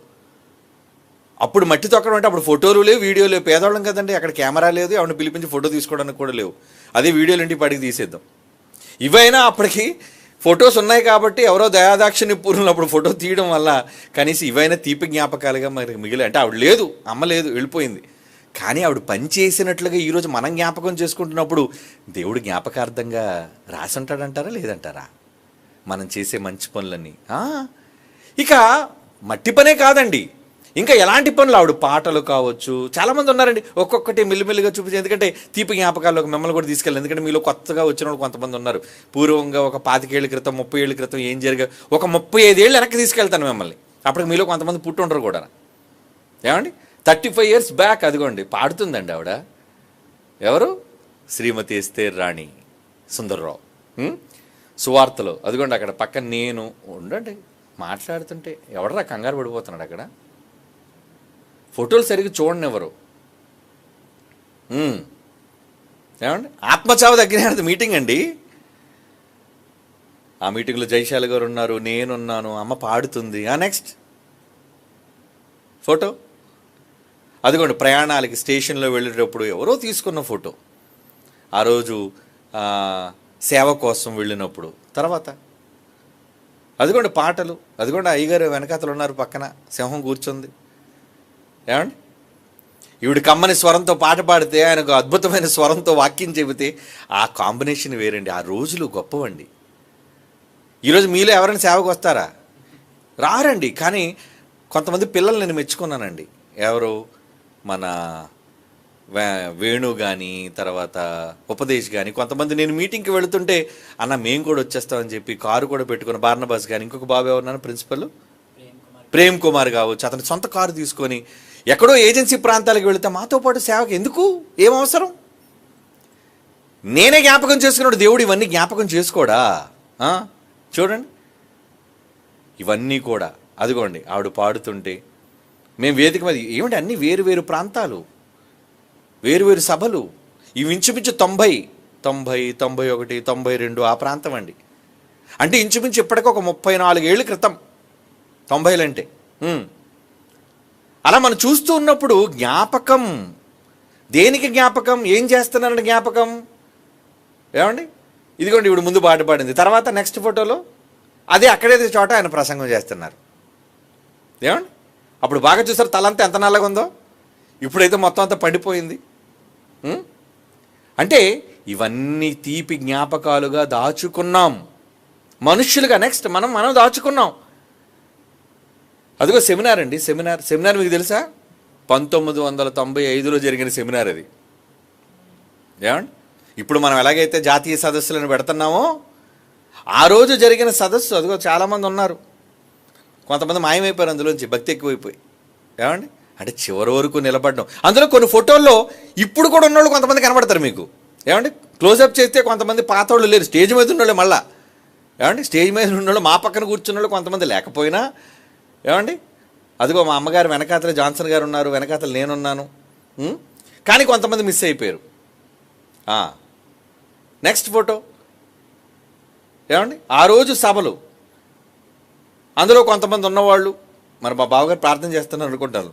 అప్పుడు మట్టి తొక్కడం అంటే అప్పుడు ఫోటోలు లేవు, వీడియోలు లేవు, పేదవాళ్ళం కదండి, అక్కడ కెమెరా లేదు, ఎవరిని పిలిపించి ఫోటో తీసుకోవడానికి కూడా లేవు. అదే వీడియోలు ఇంటికి పడికి తీసేద్దాం. ఇవైనా అప్పటికి ఫొటోస్ ఉన్నాయి కాబట్టి ఎవరో దయాదాక్షిణ్య పూర్ణులు అప్పుడు ఫోటో తీయడం వల్ల కనీసం ఇవైనా తీపి జ్ఞాపకాలుగా మరి మిగిలి. అంటే ఆవిడ లేదు, అమ్మ లేదు, వెళ్ళిపోయింది. కానీ ఆవిడ పని చేసినట్లుగా ఈరోజు మనం జ్ఞాపకం చేసుకుంటున్నప్పుడు దేవుడు జ్ఞాపకార్థంగా రాసి ఉంటాడంటారా లేదంటారా మనం చేసే మంచి పనులన్నీ? ఇక మట్టి పనే కాదండి, ఇంకా ఎలాంటి పనులు, ఆవిడ పాటలు కావచ్చు. చాలామంది ఉన్నారండి, ఒక్కొక్కటి మెల్లిమెల్లిగా చూపించి. ఎందుకంటే తీపి జ్ఞాపకాల్లోకి మిమ్మల్ని కూడా తీసుకెళ్ళి. ఎందుకంటే మీలో కొత్తగా వచ్చిన వాళ్ళు కొంతమంది ఉన్నారు. పూర్వంగా ఒక 25 ఏళ్ళ క్రితం, 30 ఏళ్ళ క్రితం ఏం జరిగా, ఒక 35 ఏళ్ళు వెనక్కి తీసుకెళ్తాను మిమ్మల్ని. అప్పటికి మీలో కొంతమంది పుట్టి ఉండరు కూడా. ఏమండి, 35 years బ్యాక్. అదిగోండి పాడుతుందండి ఆవిడ. ఎవరు? శ్రీమతి ఎస్తేర్ రాణి సుందర్రావు. సువార్తలో అదిగోండి అక్కడ పక్కన నేను ఉండండి మాట్లాడుతుంటే ఎవడరా కంగారు పడిపోతున్నాడు అక్కడ. ఫోటోలు సరిగ్గా చూడండి ఎవరు. ఏమండి, ఆత్మచావు దగ్గర మీటింగ్ అండి. ఆ మీటింగ్లో జైశాలి గారు ఉన్నారు, నేనున్నాను, అమ్మ పాడుతుంది. నెక్స్ట్ ఫోటో అదిగోండి ప్రయాణాలకి స్టేషన్లో వెళ్ళేటప్పుడు ఎవరో తీసుకున్న ఫోటో. ఆ రోజు సేవ కోసం వెళ్ళినప్పుడు. తర్వాత అదిగోండి పాటలు. అదిగోండి అయ్యగారు వెనకాతలు ఉన్నారు, పక్కన సింహం కూర్చుంది. ఏమండి, ఈవిడ కమ్మని స్వరంతో పాట పాడితే, ఆయనకు అద్భుతమైన స్వరంతో వాక్యం చెబితే ఆ కాంబినేషన్ వేరండి. ఆ రోజులు గొప్పవండి. ఈరోజు మీలో ఎవరైనా సేవకు వస్తారా? రారండి. కానీ కొంతమంది పిల్లలు నేను మెచ్చుకున్నానండి. ఎవరు? మన వేణు కానీ, తర్వాత ఉపదేశ్ కానీ. కొంతమంది నేను మీటింగ్కి వెళుతుంటే అన్న మేము కూడా వచ్చేస్తామని చెప్పి కారు కూడా పెట్టుకుని, బార్నబాస్ కానీ, ఇంకొక బాబు ఎవరున్నాను ప్రిన్సిపల్ ప్రేమ్ కుమార్ కావచ్చు, అతని సొంత కారు తీసుకొని ఎక్కడో ఏజెన్సీ ప్రాంతాలకు వెళితే మాతో పాటు సేవకు ఎందుకు, ఏం అవసరం? నేనే జ్ఞాపకం చేసుకున్నాడు, దేవుడు ఇవన్నీ జ్ఞాపకం చేసుకోడా? చూడండి ఇవన్నీ కూడా. అదిగోండి ఆవిడ పాడుతుంటే మేము వేదిక మీద, ఏమిటి అన్నీ వేరు వేరు ప్రాంతాలు, వేరువేరు సభలు. ఇవి ఇంచుమించు 90, 91, 92 ఆ ప్రాంతం అండి. అంటే ఇంచుమించు ఇప్పటికీ ఒక 34 ఏళ్ళ క్రితం 90లు అంటే. అలా మనం చూస్తూ ఉన్నప్పుడు జ్ఞాపకం, దేనికి జ్ఞాపకం, ఏం చేస్తున్నారని జ్ఞాపకం. ఏమండి, ఇదిగోండి ఇప్పుడు ముందు పాట పాడింది. తర్వాత నెక్స్ట్ ఫోటోలో అదే అక్కడే చోట ఆయన ప్రసంగం చేస్తున్నారు. ఏమండి, అప్పుడు బాగా చూసారు తలంతా ఎంత నల్లగా ఉందో, ఇప్పుడైతే మొత్తం అంతా పడిపోయింది. అంటే ఇవన్నీ తీపి జ్ఞాపకాలుగా దాచుకున్నాం మనుష్యులుగా. నెక్స్ట్ మనం దాచుకున్నాం. అదిగో సెమినార్ అండి, సెమినార్ మీకు తెలుసా? 1995లో జరిగిన సెమినార్ అది. ఏమండి, ఇప్పుడు మనం ఎలాగైతే జాతీయ సదస్సులను పెడుతున్నామో ఆ రోజు జరిగిన సదస్సు. అదిగో చాలామంది ఉన్నారు, కొంతమంది మాయమైపోయారు అందులోంచి, భక్తి ఎక్కువైపోయి. ఏమండి, అంటే చివరి వరకు నిలబడడం. అందులో కొన్ని ఫోటోల్లో ఇప్పుడు కూడా ఉన్నోళ్ళు కొంతమంది కనబడతారు మీకు. ఏమండి, క్లోజప్ చేస్తే కొంతమంది పాతోళ్ళు లేరు, స్టేజ్ మీద ఉన్నోళ్ళు మళ్ళా. ఏమండి, స్టేజ్ మీద ఉన్నోళ్ళు, మా పక్కన కూర్చున్నోళ్ళు కొంతమంది లేకపోయినా. ఏమండి, అదిగో మా అమ్మగారు వెనకాతల జాన్సన్ గారు ఉన్నారు, వెనకాతలు నేనున్నాను. కానీ కొంతమంది మిస్ అయిపోయారు. Next photo. ఏమండి, ఆ రోజు సభలు, అందులో కొంతమంది ఉన్నవాళ్ళు. మరి మా బావగారు ప్రార్థన చేస్తున్నారు అనుకుంటారు.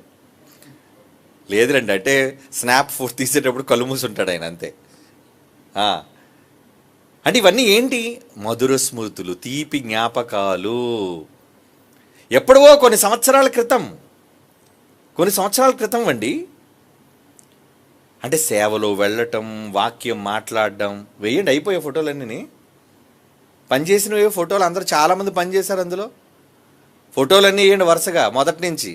లేదురండి, అంటే స్నాప్ ఫోటో తీసేటప్పుడు కళ్ళు మూసి ఉంటాడు ఆయన, అంతే. అంటే ఇవన్నీ ఏంటి? మధుర స్మృతులు, తీపి జ్ఞాపకాలు. ఎప్పుడో కొన్ని సంవత్సరాల క్రితం అండి. అంటే సేవలో వెళ్ళటం, వాక్యం మాట్లాడడం. వేయండి అయిపోయే ఫోటోలన్నీ. పనిచేసినవే ఫోటోలు, అందరూ చాలామంది పనిచేశారు అందులో. ఫోటోలన్నీ వేయండి వరుసగా మొదటి నుంచి.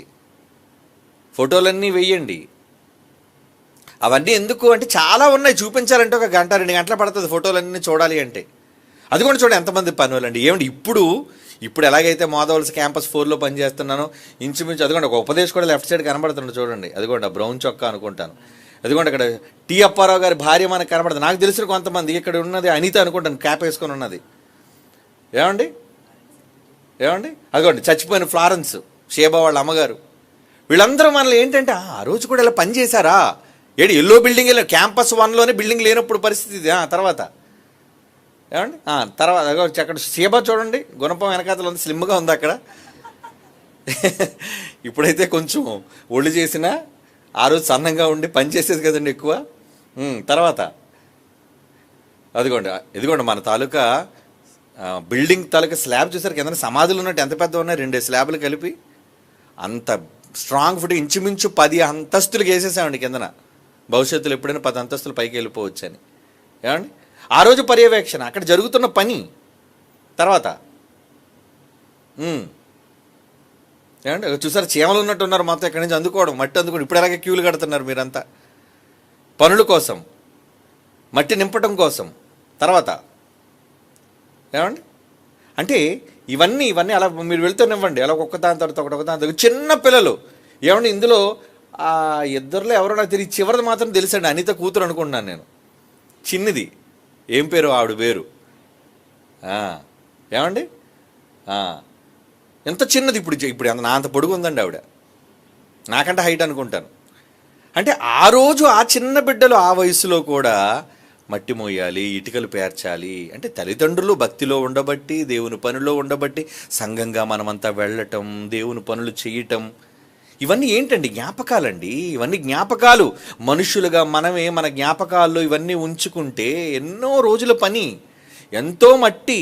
ఫోటోలన్నీ వేయండి. అవన్నీ ఎందుకు అంటే చాలా ఉన్నాయి, చూపించాలంటే ఒక గంట 2 గంటలు పడుతుంది ఫోటోలన్నీ చూడాలి అంటే. అది కూడా చూడండి ఎంతమంది పనులండి. ఏమండి ఇప్పుడు ఎలాగైతే మోదవలస క్యాంపస్ 4లో పనిచేస్తున్నానో ఇంచుమించు అదిగోండి ఒక ఉపదేశ్ కూడా లెఫ్ట్ సైడ్ కనబడుతుంది చూడండి. అదిగోండి ఆ బ్రౌన్ చొక్కా అనుకుంటాను. అదిగోండి అక్కడ టి అప్పారావు గారి భార్య మనకు కనబడుతుంది. నాకు తెలిసిన కొంతమంది ఇక్కడ ఉన్నది అనిత అనుకుంటాను, క్యాప్ వేసుకొని ఉన్నది. ఏమండి అదిగోండి చచ్చిపోయిన ఫ్లారెన్స్, షేబా వాళ్ళ అమ్మగారు. వీళ్ళందరూ మనల్ని ఏంటంటే ఆ రోజు కూడా ఇలా పని చేశారా? ఎల్లో బిల్డింగ్ వెళ్ళి క్యాంపస్ 1లోనే బిల్డింగ్ లేనప్పుడు పరిస్థితి ఇది. తర్వాత ఏమండి తర్వాత అక్కడ షేబా చూడండి, గుణపం వెనకాతలు ఉంది, స్లిమ్గా ఉంది అక్కడ. ఇప్పుడైతే కొంచెం ఒళ్ళు చేసినా ఆ రోజు సన్నంగా ఉండి పని చేసేది కదండి ఎక్కువ. తర్వాత ఇదిగోండి మన తాలూకా బిల్డింగ్ తాలూకా స్లాబ్ చూసారు కింద సమాధులు ఉన్నట్టు ఎంత పెద్ద ఉన్నాయి, 2 స్లాబ్లు కలిపి. అంత స్ట్రాంగ్ ఫుట్ ఇంచుమించు 10 అంతస్తులకు వేసేసామండి కిందన. భవిష్యత్తులో ఎప్పుడైనా 10 అంతస్తులు పైకి వెళ్ళిపోవచ్చు అని. ఏమండి ఆ రోజు పర్యవేక్షణ, అక్కడ జరుగుతున్న పని. తర్వాత ఏమండి చూసారు చీమలు ఉన్నట్టు ఉన్నారు మొత్తం ఎక్కడి నుంచి అందుకోవడం, మట్టి అందుకోవడం. ఇప్పుడు ఎలాగే క్యూలు కడుతున్నారు మీరంతా పనుల కోసం, మట్టి నింపటం కోసం. తర్వాత ఏమండి అంటే ఇవన్నీ అలా మీరు వెళ్తూనివ్వండి, అలా ఒక్క దాని తర్వాత ఒకటి దాని చిన్న పిల్లలు. ఏమండి ఇందులో ఆ ఇద్దరులో ఎవరో నాకు తెలియదు, చివరిది మాత్రం తెలుసండి, అనిత కూతురు అనుకుంటున్నాను నేను. చిన్నది ఏం పేరు ఆవిడ పేరు ఏమండి ఎంత చిన్నది. ఇప్పుడు నా అంత పొడుగు ఉందండి ఆవిడ, నాకంటే హైట్ అనుకుంటాను. అంటే ఆ రోజు ఆ చిన్న బిడ్డలు ఆ వయసులో కూడా మట్టి మోయాలి, ఇటుకలు పేర్చాలి. అంటే తల్లిదండ్రులు భక్తిలో ఉండబట్టి, దేవుని పనిలో ఉండబట్టి, సంఘంగా మనమంతా వెళ్ళటం, దేవుని పనులు చేయటం, ఇవన్నీ ఏంటండి? జ్ఞాపకాలండి. ఇవన్నీ జ్ఞాపకాలు. మనుషులుగా మనమే మన జ్ఞాపకాల్లో ఇవన్నీ ఉంచుకుంటే ఎన్నో రోజుల పని, ఎంతో మట్టి,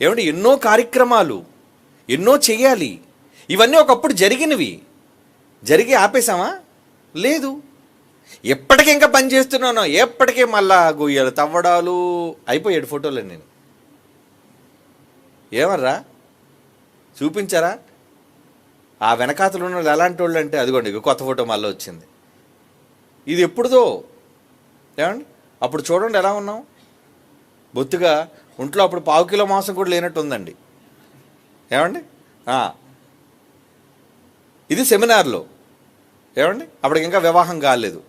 ఏమంటే ఎన్నో కార్యక్రమాలు, ఎన్నో చెయ్యాలి. ఇవన్నీ ఒకప్పుడు జరిగినవి, జరిగి ఆపేశామా? లేదు. ఎప్పటికీ ఇంకా పని చేస్తున్నాను, ఎప్పటికీ మళ్ళా గొయ్యలు తవ్వడాలు. అయిపోయాడు ఫోటోలు. నేను ఏమర్రా చూపించారా? ఆ వెనకాతలు ఉన్న వాళ్ళు ఎలాంటి వాళ్ళు అంటే అదిగోండి కొత్త ఫోటో మళ్ళీ వచ్చింది. ఇది ఎప్పుడుదో ఏమండి. అప్పుడు చూడండి ఎలా ఉన్నాం, బొత్తుగా ఒంట్లో. అప్పుడు 1/4 కిలో మాంసం కూడా లేనట్టు ఉందండి. ఏమండి ఇది సెమినార్లో. ఏమండి అప్పటికి ఇంకా వివాహం కాలేదు.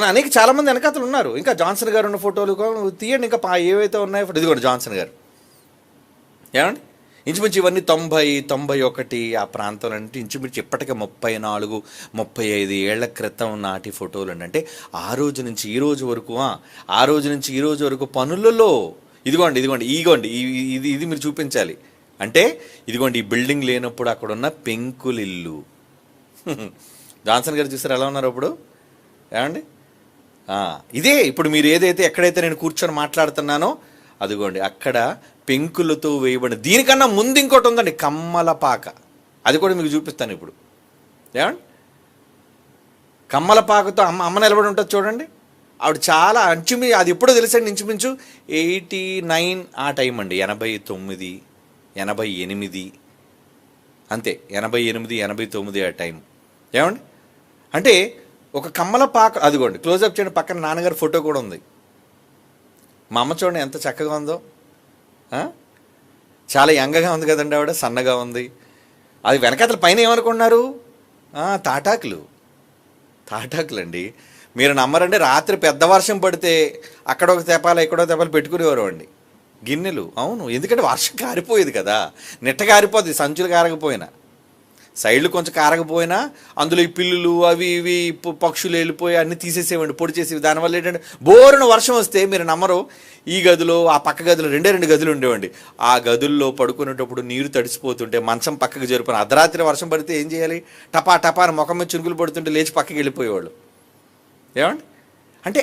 అనేక చాలామంది వెనకాతలు ఉన్నారు. ఇంకా జాన్సన్ గారు ఉన్న ఫోటోలు తీయండి, ఇంకా ఏవైతే ఉన్నాయో ఫోటో. ఇదిగోండి జాన్సన్ గారు. ఏమండి ఇంచుమించు ఇవన్నీ 90, 91 ఆ ప్రాంతంలో అంటే ఇంచుమించు ఇప్పటికే 34, 35 ఏళ్ల క్రితం నాటి ఫోటోలు అండి. అంటే ఆ రోజు నుంచి ఈ రోజు వరకు, ఆ రోజు నుంచి ఈ రోజు వరకు పనులలో ఇదిగోండి ఇది మీరు చూపించాలి. అంటే ఇదిగోండి ఈ బిల్డింగ్ లేనప్పుడు అక్కడ ఉన్న పెంకులిల్లు. జాన్సన్ గారు చూసారు ఎలా ఉన్నారు అప్పుడు? ఏమండి ఇదే ఇప్పుడు మీరు ఏదైతే ఎక్కడైతే నేను కూర్చొని మాట్లాడుతున్నానో అదిగోండి అక్కడ పెంకులతో వేయబడి. దీనికన్నా ముందు ఇంకోటి ఉందండి, కమ్మలపాక. అది కూడా మీకు చూపిస్తాను ఇప్పుడు. ఏమండి కమ్మలపాకతో అమ్మ నిలబడి ఉంటుంది చూడండి. ఆవిడ చాలా అది ఎప్పుడో తెలుసండి, ఇంచుమించు 89 ఆ టైం అండి. 89, 88 అంతే. 88, 89 ఆ టైం. ఏమండి అంటే ఒక కమ్మలపాక. అదిగోండి క్లోజప్ చేయండి, పక్కన నాన్నగారి ఫోటో కూడా ఉంది. మా అమ్మ చూడండి ఎంత చక్కగా ఉందో. చాలా యంగగా ఉంది కదండి ఆవిడ, సన్నగా ఉంది. అది వెనకాతల పైన ఏమనుకున్నారు? తాటాకులు అండి. మీరు నమ్మరండి, రాత్రి పెద్ద వర్షం పడితే అక్కడ ఒక తెపాలు ఇక్కడో తెపాలు పెట్టుకునేవారు అండి గిన్నెలు. అవును, ఎందుకంటే వర్షం కారిపోయేది కదా, నెట్ట కారిపోద్ది. సంచులు కారకపోయినా, సైడ్లు కొంచెం కారకపోయినా అందులో ఈ పిల్లులు అవి ఇవి పక్షులు వెళ్ళిపోయి అన్నీ తీసేసేవండి, పొడి చేసేవి. దానివల్ల ఏంటంటే బోరున వర్షం వస్తే మీరు నమ్మరు, ఈ గదిలో ఆ పక్క గదిలో 2 గదులు ఉండేవండి. ఆ గదుల్లో పడుకునేటప్పుడు నీరు తడిసిపోతుంటే మంచం పక్కకు జరిపోయిన అర్ధరాత్రి వర్షం పడితే ఏం చేయాలి? టపా అని ముఖం మీద చురుకులు పడుతుంటే లేచి పక్కకి వెళ్ళిపోయేవాళ్ళు. ఏమండి అంటే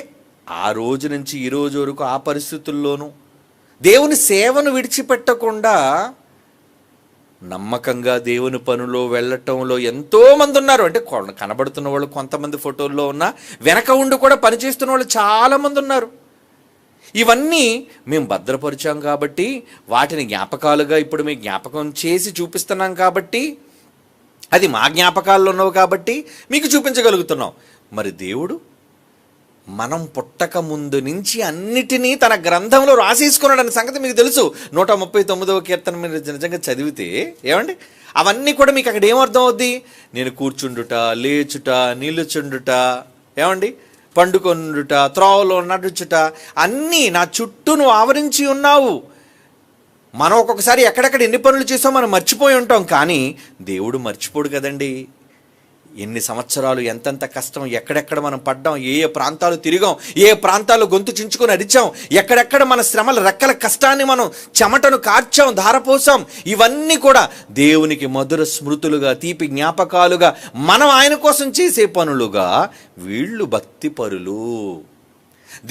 ఆ రోజు నుంచి ఈ రోజు వరకు ఆ పరిస్థితుల్లోనూ దేవుని సేవను విడిచిపెట్టకుండా నమ్మకంగా దేవుని పనులో వెళ్ళటంలో ఎంతో మంది ఉన్నారు. అంటే కనబడుతున్న వాళ్ళు కొంతమంది ఫోటోల్లో ఉన్నా వెనక ఉండి కూడా పనిచేస్తున్న వాళ్ళు చాలామంది ఉన్నారు. ఇవన్నీ మేము భద్రపరిచాం కాబట్టి, వాటిని జ్ఞాపకాలుగా ఇప్పుడు మేము జ్ఞాపకం చేసి చూపిస్తున్నాం కాబట్టి, అది మా జ్ఞాపకాల్లో ఉన్నవి కాబట్టి మీకు చూపించగలుగుతున్నాం. మరి దేవుడు మనం పుట్టక ముందు నుంచి అన్నిటినీ తన గ్రంథంలో రాసేసుకున్నాడన్న సంగతి మీకు తెలుసు. 139వ కీర్తన మీరు నిజంగా చదివితే ఏమండి, అవన్నీ కూడా మీకు అక్కడ ఏమర్థం అవుద్ది? నేను కూర్చుండుట, లేచుట, నిలుచుండుట, ఏమండి, పండుకొండుట, త్రోవలో నడుచుట, అన్నీ నా చుట్టూ నువ్వు ఆవరించి ఉన్నావు. మనం ఒక్కొక్కసారి ఎక్కడెక్కడ ఎన్ని పనులు చేసామో మనం మర్చిపోయి ఉంటాం. కానీ దేవుడు మర్చిపోడు కదండి. ఎన్ని సంవత్సరాలు, ఎంతెంత కష్టం, ఎక్కడెక్కడ మనం పడ్డాం, ఏ ఏ ప్రాంతాలు తిరిగాం, ఏ ప్రాంతాలు గొంతు చించుకొని అరిచాం, ఎక్కడెక్కడ మన శ్రమల రెక్కల కష్టాన్ని మనం చెమటను కార్చాం, ధారపోసాం. ఇవన్నీ కూడా దేవునికి మధుర స్మృతులుగా, తీపి జ్ఞాపకాలుగా, మనం ఆయన కోసం చేసే పనులుగా వీళ్ళు భక్తి పరులు.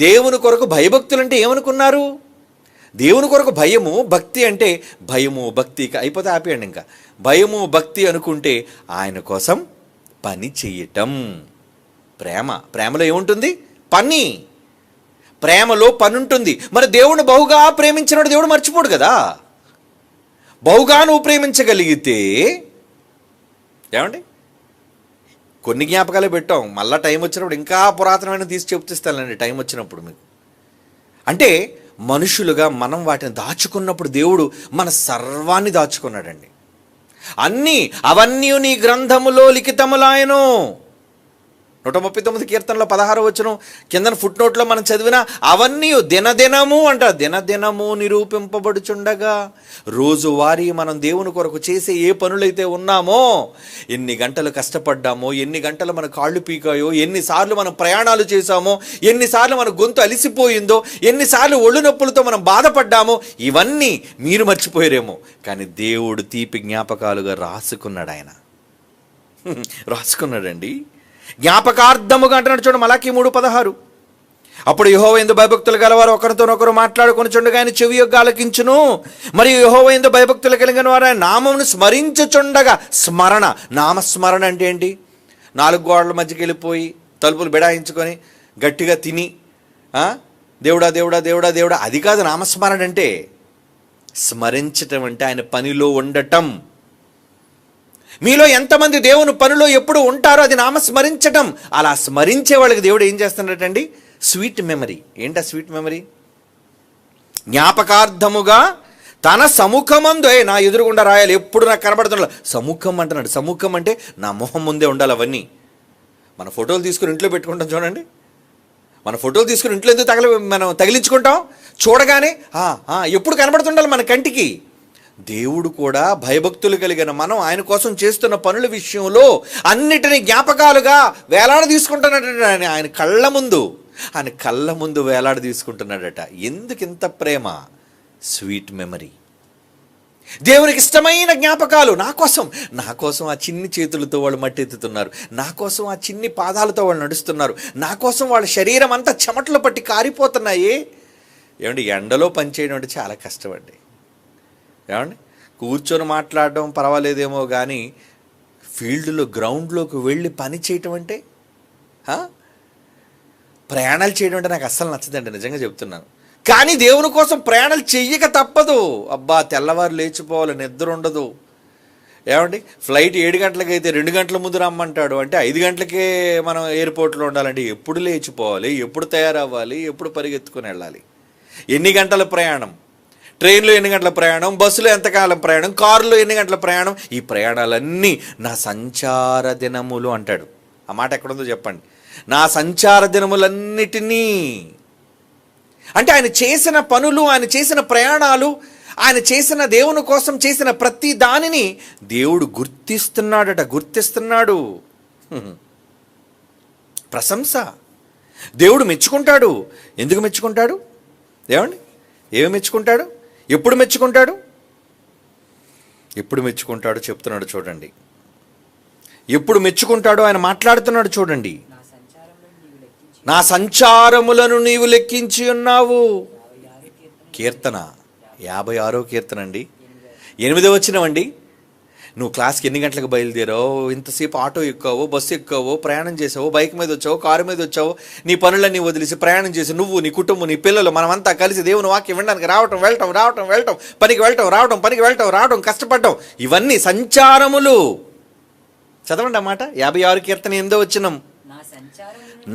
దేవుని కొరకు భయభక్తులు అంటే ఏమనుకున్నారు? దేవుని కొరకు భయము, భక్తి అంటే భయము, భక్తి అయిపోతే ఆపేయండి. ఇంకా భయము, భక్తి అనుకుంటే ఆయన కోసం పని చెయ్యటం. ప్రేమలో ఏముంటుంది? పని. ప్రేమలో పని ఉంటుంది. మరి దేవుని బహుగా ప్రేమించినప్పుడు దేవుడు మర్చిపోడు కదా. బహుగా నువ్వు ప్రేమించగలిగితే ఏమండి, కొన్ని జ్ఞాపకాలే పెట్టాం, మళ్ళీ టైం వచ్చినప్పుడు ఇంకా పురాతనమైన తీసి చెప్తిస్తానండి టైం వచ్చినప్పుడు మీకు. అంటే మనుషులుగా మనం వాటిని దాచుకున్నప్పుడు దేవుడు మన సర్వాన్ని దాచుకున్నాడండి. అవన్నీ నీ గ్రంథములో లిఖితములాయను. 139 కీర్తనలో 16 వచనం కింద ఫుట్ నోట్లో మనం చదివిన అవన్నీ దినదినము అంట, దినదినము నిరూపింపబడుచుండగా. రోజువారీ మనం దేవుని కొరకు చేసే ఏ పనులైతే ఉన్నామో, ఎన్ని గంటలు కష్టపడ్డామో, ఎన్ని గంటలు మన కాళ్ళు పీకాయో, ఎన్నిసార్లు మనం ప్రయాణాలు చేశామో, ఎన్నిసార్లు మన గొంతు అలిసిపోయిందో, ఎన్నిసార్లు ఒళ్ళు నొప్పులతో మనం బాధపడ్డామో, ఇవన్నీ మీరు మర్చిపోయారేమో. కానీ దేవుడు తీపి జ్ఞాపకాలుగా రాసుకున్నాడు. ఆయన రాసుకున్నాడండి. జ్ఞాపకార్థముగా అంటున్నాడు చూడండి, మలాకి 3:16. అప్పుడు యెహోవా యందు భయభక్తులు గలవారు ఒకరితోనొకరు మాట్లాడుకొనుచుండగా ఆయన చెవి యొగ్గా ఆలకించును. మరియు యెహోవా యందు భయభక్తులు కలిగిన వారు ఆయన నామమును స్మరించుచుండగా. స్మరణ, నామస్మరణ అంటే ఏంటి? 4 గోడల మధ్యకి వెళ్ళిపోయి తలుపులు బిడాయించుకొని గట్టిగా తిని దేవుడా దేవుడా దేవుడా దేవుడా, అది కాదు నామస్మరణ అంటే. స్మరించటం అంటే ఆయన పనిలో ఉండటం. మీలో ఎంతమంది దేవుని పనిలో ఎప్పుడు ఉంటారో అది నామస్మరించటం. అలా స్మరించే వాళ్ళకి దేవుడు ఏం చేస్తున్నాడండి? Sweet memory. ఏంటా స్వీట్ మెమరీ? జ్ఞాపకార్థముగా తన సముఖమందు, నా ఎదురుగుండా రాయాలి, ఎప్పుడు నాకు కనబడుతున్నా. సముఖం అంటున్నాడు. సముఖం అంటే నా మొహం ముందే ఉండాలి. అవన్నీ మన ఫోటోలు తీసుకుని ఇంట్లో పెట్టుకుంటాం చూడండి. మన ఫోటోలు తీసుకుని ఇంట్లో ఎందుకు మనం తగిలించుకుంటాం? చూడగానే ఎప్పుడు కనబడుతుండాలి మన కంటికి. దేవుడు కూడా భయభక్తులు కలిగిన మనం ఆయన కోసం చేస్తున్న పనుల విషయంలో అన్నిటినీ జ్ఞాపకాలుగా వేలాడ తీసుకుంటున్నాడట. ఆయన కళ్ళ ముందు వేలాడ తీసుకుంటున్నాడట. ఎందుకు ఇంత ప్రేమ? Sweet memory. దేవునికి ఇష్టమైన జ్ఞాపకాలు. నా కోసం ఆ చిన్ని చేతులతో వాళ్ళు మట్టి ఎత్తుతున్నారు, నా కోసం ఆ చిన్ని పాదాలతో వాళ్ళు నడుస్తున్నారు, నా కోసం వాళ్ళ శరీరం అంతా చెమటలు పట్టి కారిపోతున్నాయి. ఏమండి, ఎండలో పనిచేయడం అంటే చాలా కష్టం అండి. ఏమండి, కూర్చొని మాట్లాడడం పర్వాలేదేమో కానీ ఫీల్డ్లో, గ్రౌండ్లోకి వెళ్ళి పని చేయటం అంటే, ప్రయాణాలు చేయడం అంటే నాకు అస్సలు నచ్చదండి, నిజంగా చెప్తున్నాను. కానీ దేవుని కోసం ప్రయాణాలు చెయ్యక తప్పదు. అబ్బా, తెల్లవారు లేచిపోవాలి, నిద్ర ఉండదు. ఏమండి, ఫ్లైట్ 7 గంటలకి అయితే 2 గంటల ముందు రమ్మంటాడు. అంటే 5 గంటలకే మనం ఎయిర్పోర్ట్లో ఉండాలంటే ఎప్పుడు లేచిపోవాలి, ఎప్పుడు తయారవ్వాలి, ఎప్పుడు పరిగెత్తుకుని వెళ్ళాలి, ఎన్ని గంటల ప్రయాణం, ట్రైన్లో ఎన్ని గంటల ప్రయాణం, బస్సులో ఎంతకాలం ప్రయాణం, కారులో ఎన్ని గంటల ప్రయాణం. ఈ ప్రయాణాలన్నీ నా సంచార దినములు అంటాడు. ఆ మాట ఎక్కడుందో చెప్పండి. నా సంచార దినములన్నిటినీ అంటే ఆయన చేసిన పనులు, ఆయన చేసిన ప్రయాణాలు, ఆయన చేసిన దేవుని కోసం చేసిన ప్రతి దానిని దేవుడు గుర్తిస్తున్నాడు. ప్రశంస. దేవుడు మెచ్చుకుంటాడు. ఎందుకు మెచ్చుకుంటాడు? ఏమండి, ఏమి మెచ్చుకుంటాడు? ఎప్పుడు మెచ్చుకుంటాడు? చెప్తున్నాడు చూడండి. ఎప్పుడు మెచ్చుకుంటాడో ఆయన మాట్లాడుతున్నాడు చూడండి. నా సంచారములను నీవు లెక్కించి ఉన్నావు. కీర్తన 56వ కీర్తన అండి, 8వ వచనం అండి. నువ్వు క్లాస్కి ఎన్ని గంటలకు బయలుదేరావు, ఇంతసేపు ఆటో ఎక్కావో, బస్సు ఎక్కావో, ప్రయాణం చేసావో, బైక్ మీద వచ్చావో, కారు మీద వచ్చావో, నీ పనులన్నీ వదిలేసి ప్రయాణం చేసి నువ్వు, నీ కుటుంబం, నీ పిల్లలు, మనమంతా కలిసి దేవుని వాక్యం వినడానికి రావటం, వెళ్ళటం, పనికి వెళ్ళటం, రావటం, కష్టపడటం, ఇవన్నీ సంచారములు. చదవండి అన్నమాట. 56 కీర్తన 8వ వచనం.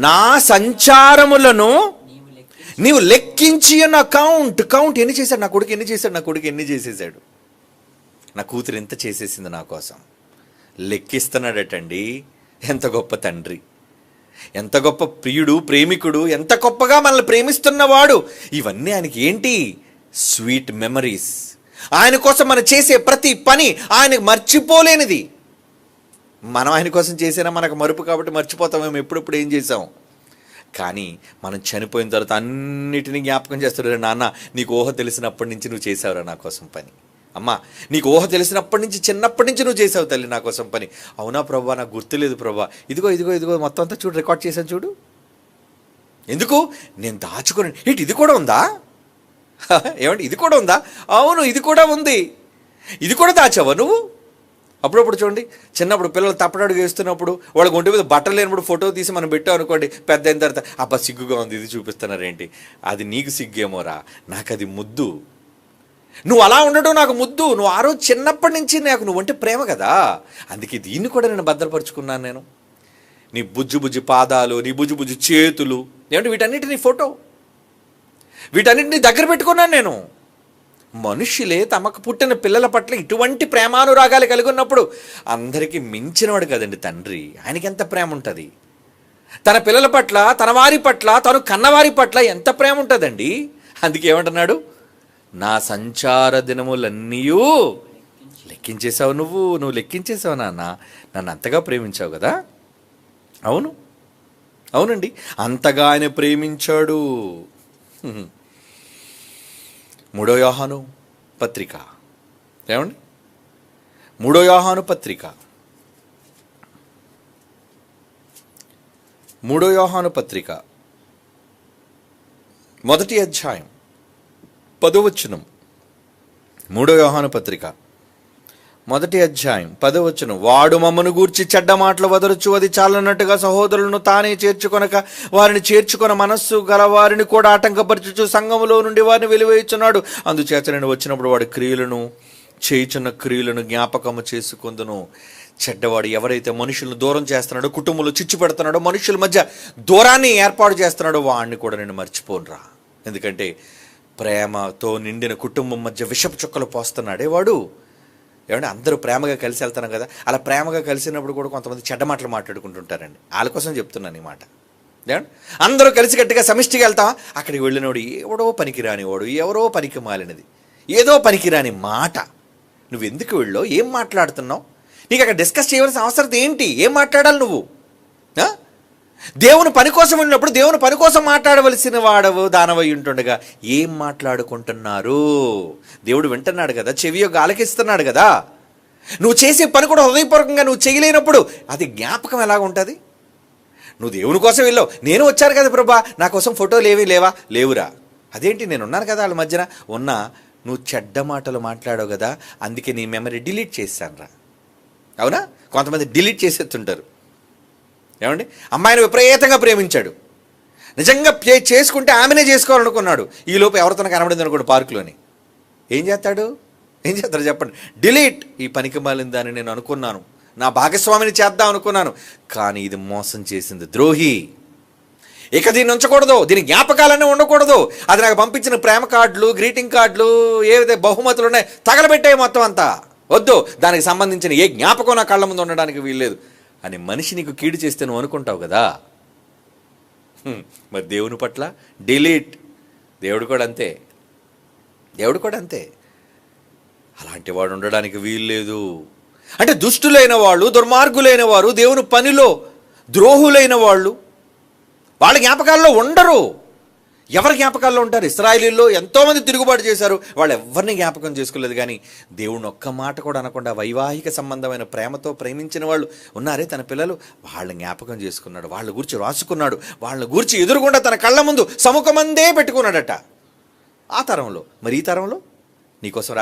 నా సంచారములను నీవు లెక్కించి అన్న కౌంట్ ఎన్ని చేశాడు నా కొడుకు, ఎన్ని చేసేసాడు, నా కూతురు ఎంత చేసేసింది నా కోసం, లెక్కిస్తున్నాడటండి. ఎంత గొప్ప తండ్రి, ఎంత గొప్ప ప్రియుడు, ప్రేమికుడు, ఎంత గొప్పగా మనల్ని ప్రేమిస్తున్నవాడు. ఇవన్నీ ఆయనకి ఏంటి? Sweet memories. ఆయన కోసం మనం చేసే ప్రతి పని ఆయనకు మర్చిపోలేనిది. మనం ఆయన కోసం చేసినా మనకు మరుపు కాబట్టి మర్చిపోతామేమో ఎప్పుడెప్పుడు ఏం చేసాం. కానీ మనం చనిపోయిన తర్వాత అన్నిటినీ జ్ఞాపకం చేస్తాడు. నాన్న, నీకు ఊహ తెలిసినప్పటి నుంచి నువ్వు చేసావురా నా కోసం పని. అమ్మా, నీకు ఊహ తెలిసినప్పటి నుంచి, చిన్నప్పటి నుంచి నువ్వు చేసావు తల్లి నా కోసం పని. అవునా ప్రభా, నాకు గుర్తులేదు ప్రభా, ఇదిగో మొత్తం అంతా చూడు, రికార్డ్ చేశాను చూడు. ఎందుకు? నేను దాచుకుని. ఇది కూడా ఉందా? ఏమంటే ఇది కూడా ఉందా? అవును, ఇది కూడా ఉంది. ఇది కూడా దాచావా నువ్వు? అప్పుడప్పుడు చూడండి, చిన్నప్పుడు పిల్లలు తప్పటడుగు వేస్తున్నప్పుడు వాళ్ళకి ఒంటి మీద బట్టలు లేనప్పుడు ఫోటో తీసి మనం పెట్టాం అనుకోండి, పెద్ద అయిన తర్వాత అబ్బా సిగ్గుగా ఉంది, ఇది చూపిస్తున్నారేంటి? అది నీకు సిగ్గేమోరా, నాకు అది ముద్దు. నువ్వు అలా ఉండడం నాకు ముద్దు. నువ్వు ఆ రోజు చిన్నప్పటి నుంచి నాకు నువ్వంటే ప్రేమ కదా, అందుకే దీన్ని కూడా నేను భద్రపరుచుకున్నాను. నేను నీ బుజ్జి పాదాలు, నీ బుజ్జి చేతులు, ఏమంటే వీటన్నిటిని ఫోటో, వీటన్నిటిని దగ్గర పెట్టుకున్నాను నేను. మనుష్యులే తమకు పుట్టిన పిల్లల పట్ల ఇటువంటి ప్రేమానురాగాలు కలిగి ఉన్నప్పుడు అందరికీ మించినవాడు కదండి తండ్రి. ఆయనకి ఎంత ప్రేమ ఉంటుంది తన పిల్లల పట్ల, తన వారి పట్ల, తను కన్నవారి పట్ల ఎంత ప్రేమ ఉంటుందండి. అందుకే ఏమంటున్నాడు? నా సంచార దినములన్నీ లెక్కించేసావు నువ్వు లెక్కించేసావు నాన్న, నన్ను అంతగా ప్రేమించావు కదా. అవునండి, అంతగా ఆయన ప్రేమించాడు. 3 యోహాను పత్రిక, ఏమండి? 3 యోహాను పత్రిక, 3 యోహాను పత్రిక 1వ అధ్యాయం 10వ వచనం. 3 యోహాను పత్రిక 1వ అధ్యాయం 10వ వచనం. వాడు మమ్మను గూర్చి చెడ్డ మాటలు వదలుచు, అది చాలన్నట్టుగా సహోదరులను తానే చేర్చుకొనక వారిని చేర్చుకొన మనస్సు గల వారిని కూడా ఆటంకపరచుచు సంఘములో నుండి వారిని వెలివేయుచున్నాడు. అందుచేత నేను వచ్చినప్పుడు వాడి క్రియలను చేయుచున్న క్రియలను జ్ఞాపకము చేసుకొందును. చెడ్డవాడు ఎవరైతే మనుషులను దూరం చేస్తున్నాడో, కుటుంబంలో చిచ్చు పెడుతున్నాడో, మనుషుల మధ్య దూరాన్ని ఏర్పాటు చేస్తున్నాడో వాడిని కూడా నేను మర్చిపోనురా. ఎందుకంటే ప్రేమతో నిండిన కుటుంబం మధ్య విషపు చుక్కలు పోస్తున్నాడే వాడు. ఏమంటే అందరూ ప్రేమగా కలిసి వెళ్తాను కదా, అలా ప్రేమగా కలిసినప్పుడు కూడా కొంతమంది చెడ్డ మాటలు మాట్లాడుకుంటుంటారండి. వాళ్ళ కోసం చెప్తున్నాను ఈ మాట. ఏమంటే అందరూ కలిసి గట్టిగా సమిష్టిగా వెళ్తాం, అక్కడికి వెళ్ళినవాడు ఎవడో పనికిరానివాడు, ఎవరో పనికి మాలినది, ఏదో పనికిరాని మాట. నువ్వు ఎందుకు వెళ్ళావు? ఏం మాట్లాడుతున్నావు? నీకు అక్కడ డిస్కస్ చేయవలసిన అవసరం ఏంటి? ఏం మాట్లాడాలి నువ్వు? దేవుని పని కోసం వెళ్ళినప్పుడు దేవుని పని కోసం మాట్లాడవలసిన వాడవు దానవై ఉంటుండగా ఏం మాట్లాడుకుంటున్నారు? దేవుడు వింటున్నాడు కదా, చెవియో ఆలకిస్తున్నాడు కదా. నువ్వు చేసే పని కూడా హృదయపూర్వకంగా నువ్వు చేయలేనప్పుడు అది జ్ఞాపకం ఎలాగ ఉంటుంది? నువ్వు దేవుని కోసం వెళ్ళావు, నేను వచ్చాను కదా ప్రభా, నా కోసం ఫోటోలు లేవురా. అదేంటి, నేను ఉన్నాను కదా వాళ్ళ మధ్యన ఉన్నా. నువ్వు చెడ్డ మాటలు మాట్లాడావు కదా, అందుకే నీ మెమరీ డిలీట్ చేశాను రా. అవునా? కొంతమంది డిలీట్ చేసేస్తుంటారు. ఏమండి, అమ్మాయిని విపరీతంగా ప్రేమించాడు, నిజంగా చేసుకుంటే ఆమెనే చేసుకోవాలనుకున్నాడు. ఈలోపు ఎవరితో కనబడింది అనుకోండి పార్కులోని, ఏం చేస్తాడు చెప్పండి? డిలీట్. ఈ పనికి మాలిన దాన్ని నేను అనుకున్నాను, నా భాగస్వామిని చేద్దాం అనుకున్నాను, కానీ ఇది మోసం చేసింది, ద్రోహి. ఇక దీన్ని ఉంచకూడదు, దీని జ్ఞాపకాలన్నీ ఉండకూడదు. అది నాకు పంపించిన ప్రేమ కార్డులు, గ్రీటింగ్ కార్డులు, ఏవైతే బహుమతులు ఉన్నాయి తగలబెట్టాయి మొత్తం అంతా. వద్దు, దానికి సంబంధించిన ఏ జ్ఞాపకం నా కళ్ళ ముందు ఉండడానికి వీల్లేదు అని మనిషి నీకు కీడు చేస్తే నువ్వు అనుకుంటావు కదా. మరి దేవుని పట్ల డిలీట్. దేవుడు కూడా అంతే. అలాంటి వాడు ఉండడానికి వీల్లేదు. అంటే దుష్టులైన వాళ్ళు, దుర్మార్గులైన వారు, దేవుని పనిలో ద్రోహులైన వాళ్ళు వాళ్ళ జ్ఞాపకాల్లో ఉండరు. ఎవరి జ్ఞాపకాల్లో ఉంటారు? ఇశ్రాయేలీయుల్లో ఎంతోమంది తిరుగుబాటు చేశారు, వాళ్ళు ఎవరిని జ్ఞాపకం చేసుకోలేదు. కానీ దేవుని ఒక్క మాట కూడా అనకుండా వైవాహిక సంబంధమైన ప్రేమతో ప్రేమించిన వాళ్ళు ఉన్నారే తన పిల్లలు, వాళ్ళ జ్ఞాపకం చేసుకున్నాడు, వాళ్ళ గురించి రాసుకున్నాడు, వాళ్ళ గురించి ఎదురుగుండా తన కళ్ళ ముందు సముఖమందే పెట్టుకున్నాడట. ఆ తరంలో. మరి ఈ తరంలో నీకోసం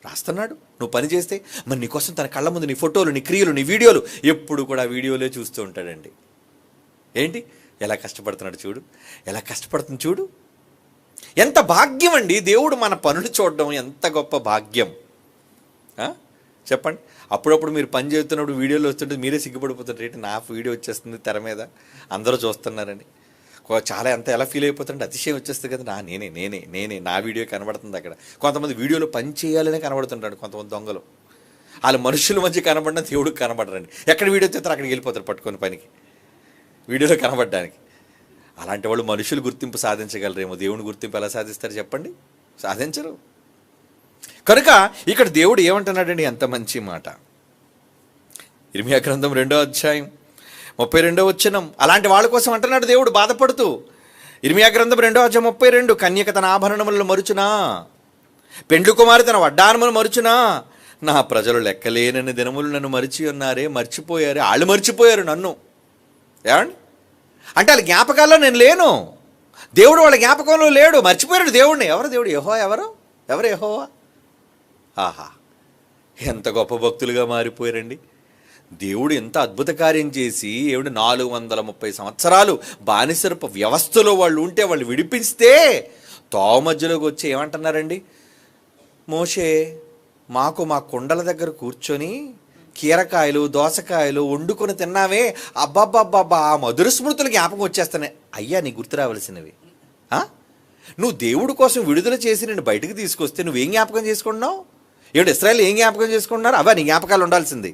రాస్తున్నాడు. నువ్వు పని చేస్తే మరి నీకోసం తన కళ్ళ ముందు నీ ఫోటోలు, నీ క్రియలు, నీ వీడియోలు ఎప్పుడు కూడా వీడియోలే చూస్తూ ఉంటాడండి. ఏంటి ఎలా కష్టపడుతున్నాడు చూడు, ఎలా కష్టపడుతుంది చూడు. ఎంత భాగ్యం అండి దేవుడు మన పనులు చూడడం, ఎంత గొప్ప భాగ్యం చెప్పండి. అప్పుడప్పుడు మీరు పని చేస్తున్నప్పుడు వీడియోలు వస్తుంటే మీరే సిగ్గుపడిపోతుంటారు, ఏంటి నా వీడియో వచ్చేస్తుంది తెర మీద అందరూ చూస్తున్నారని. చాలా ఎలా ఫీల్ అయిపోతుంటే అతిశయం వచ్చేస్తుంది కదా, నేనే నా వీడియో కనబడుతుంది అక్కడ. కొంతమంది వీడియోలో పని చేయాలనే కనబడుతుంటాడు. కొంతమంది దొంగలు వాళ్ళ మనుషుల మధ్య కనబడిన దేవుడికి కనబడరండి. ఎక్కడ వీడియో తెస్తారు అక్కడికి వెళ్ళిపోతారు పట్టుకొని పనికి, వీడియోలో కనబడడానికి. అలాంటి వాళ్ళు మనుషులు గుర్తింపు సాధించగలరేమో, దేవుని గుర్తింపు ఎలా సాధిస్తారు చెప్పండి? సాధించరు. కనుక ఇక్కడ దేవుడు ఏమంటున్నాడండి, ఎంత మంచి మాట. ఇర్మియా గ్రంథం 2వ అధ్యాయం 32వ వచనం. అలాంటి వాళ్ళ కోసం అంటున్నాడు దేవుడు బాధపడుతూ. ఇర్మియా గ్రంథం 2వ అధ్యాయం 32, కన్యక తన ఆభరణములను మరుచునా, పెండ్లి కుమారి తన వడ్డానములు మరుచునా, నా ప్రజలు లెక్కలేనని దినములు నన్ను మరిచి ఉన్నారే, మర్చిపోయారే. వాళ్ళు మర్చిపోయారు నన్ను. ఏమండి అంటే వాళ్ళ జ్ఞాపకాల్లో నేను లేను, దేవుడు వాళ్ళ జ్ఞాపకంలో లేడు, మర్చిపోయాడు దేవుడిని. ఎవరు దేవుడు? యెహోవా. ఎవరు యెహోవా? ఆహా, ఎంత గొప్ప భక్తులుగా మారిపోయారండి. దేవుడు ఎంత అద్భుత కార్యం చేసి 430 సంవత్సరాలు బానిసరపు వ్యవస్థలో వాళ్ళు ఉంటే వాళ్ళు విడిపిస్తే తావు మధ్యలోకి వచ్చి ఏమంటున్నారండి, మోషే మాకు మా కుండల దగ్గర కూర్చొని కీరకాయలు దోసకాయలు వండుకొని తిన్నావే, అబ్బాబ్బాబ్బా ఆ మధుర స్మృతులు జ్ఞాపకం వచ్చేస్తానే. అయ్యా నీ గుర్తు రావాల్సినవి. నువ్వు దేవుడి కోసం విడుదల చేసి నేను బయటకు తీసుకొస్తే నువ్వేం జ్ఞాపకం చేసుకుంటున్నావు? ఇశ్రాయేలు ఏం జ్ఞాపకం చేసుకుంటున్నారు? అవా నీ జ్ఞాపకాలు ఉండాల్సింది.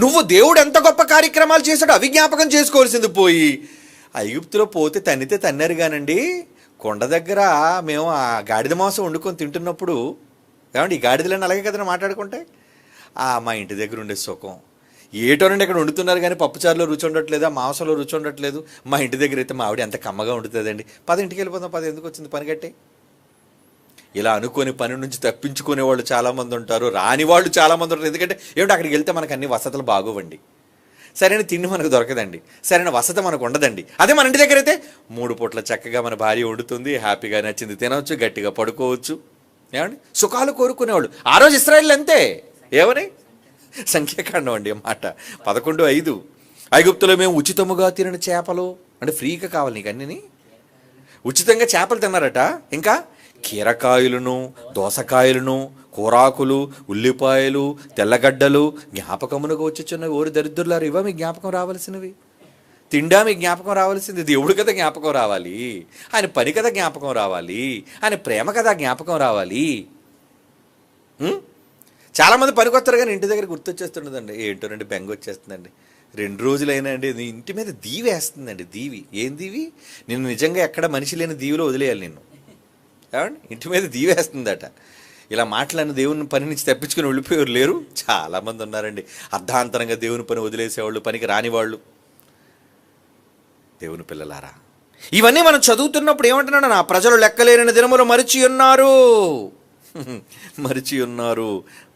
నువ్వు దేవుడు ఎంత గొప్ప కార్యక్రమాలు చేశాడో అవి జ్ఞాపకం చేసుకోవాల్సింది పోయి, ఐగుప్తులో పోతే తన్నారు కానండి. కొండ దగ్గర మేము ఆ గాడిద మాంసం వండుకొని తింటున్నప్పుడు, ఏమండి ఈ గాడిదలన్నీ అలాగే కదని మాట్లాడుకుంటే, మా ఇంటి దగ్గర ఉండే సుఖం ఏటోనండి. అక్కడ వండుతున్నారు కానీ పప్పుచారులో రుచి ఉండట్లేదు, ఆ మాంసంలో రుచి ఉండట్లేదు. మా ఇంటి దగ్గర అయితే మా ఆవిడ ఎంత కమ్మగా వండుతుందండి. ఇంటికి వెళ్ళిపోతాం, ఎందుకు వచ్చింది పని కట్టే. ఇలా అనుకొని పని నుంచి తప్పించుకునే వాళ్ళు చాలామంది ఉంటారు, రాని వాళ్ళు చాలామంది ఉంటారు. ఎందుకంటే ఏమిటి అక్కడికి వెళ్తే మనకు అన్ని వసతులు బాగోవండి, సరైన తిండి మనకు దొరకదండి, సరైన వసతి మనకు ఉండదండి. అదే మన ఇంటి దగ్గర అయితే 3 పూట్ల చక్కగా మన భార్య వండుతుంది, హ్యాపీగా నచ్చింది తినవచ్చు, గట్టిగా పడుకోవచ్చు. ఏమండి సుఖాలు కోరుకునేవాళ్ళు. ఆ రోజు ఇశ్రాయేలు అంతే. ఏమని సంఖ్యాకాండం అండి మాట 11:5, ఐగుప్తులో మేము ఉచితముగా తినని చేపలు, అంటే ఫ్రీగా కావాలి నీకు అన్నీ, ఉచితంగా చేపలు తిన్నారట. ఇంకా కీరకాయలను దోసకాయలను కూరాకులు ఉల్లిపాయలు తెల్లగడ్డలు జ్ఞాపకమునకు వచ్చుచున్నవి. ఓరి దరిద్రులారు, ఇవా మీకు జ్ఞాపకం రావాల్సినవి? తిండా మీకు జ్ఞాపకం రావాల్సింది? దేవుడు కదా జ్ఞాపకం రావాలి, ఆయన పని కదా జ్ఞాపకం రావాలి, ఆయన ప్రేమ కదా జ్ఞాపకం రావాలి. చాలామంది పనికొస్తారు కానీ ఇంటి దగ్గర గుర్తొచ్చేస్తుండదండి. ఏంటోనండి బెంగ వచ్చేస్తుందండి. 2 రోజులైనా అండి ఇంటి మీద దీవి వేస్తుందండి. దీవి ఏం దీవి? నిన్ను నిజంగా ఎక్కడ మనిషి లేని దీవిలో వదిలేయాలి నిన్ను. ఏమండి ఇంటి మీద దీవేస్తుందట. ఇలా మాట్లాడిన దేవుని పని నుంచి తప్పించుకుని వెళ్ళిపోయేవారు లేరు, చాలామంది ఉన్నారండి. అర్ధాంతరంగా దేవుని పని వదిలేసేవాళ్ళు, పనికి రానివాళ్ళు. దేవుని పిల్లలారా, ఇవన్నీ మనం చదువుతున్నప్పుడు ఏమంటున్నాడు, నా ప్రజలు లెక్కలేని దినములు మరిచి ఉన్నారు.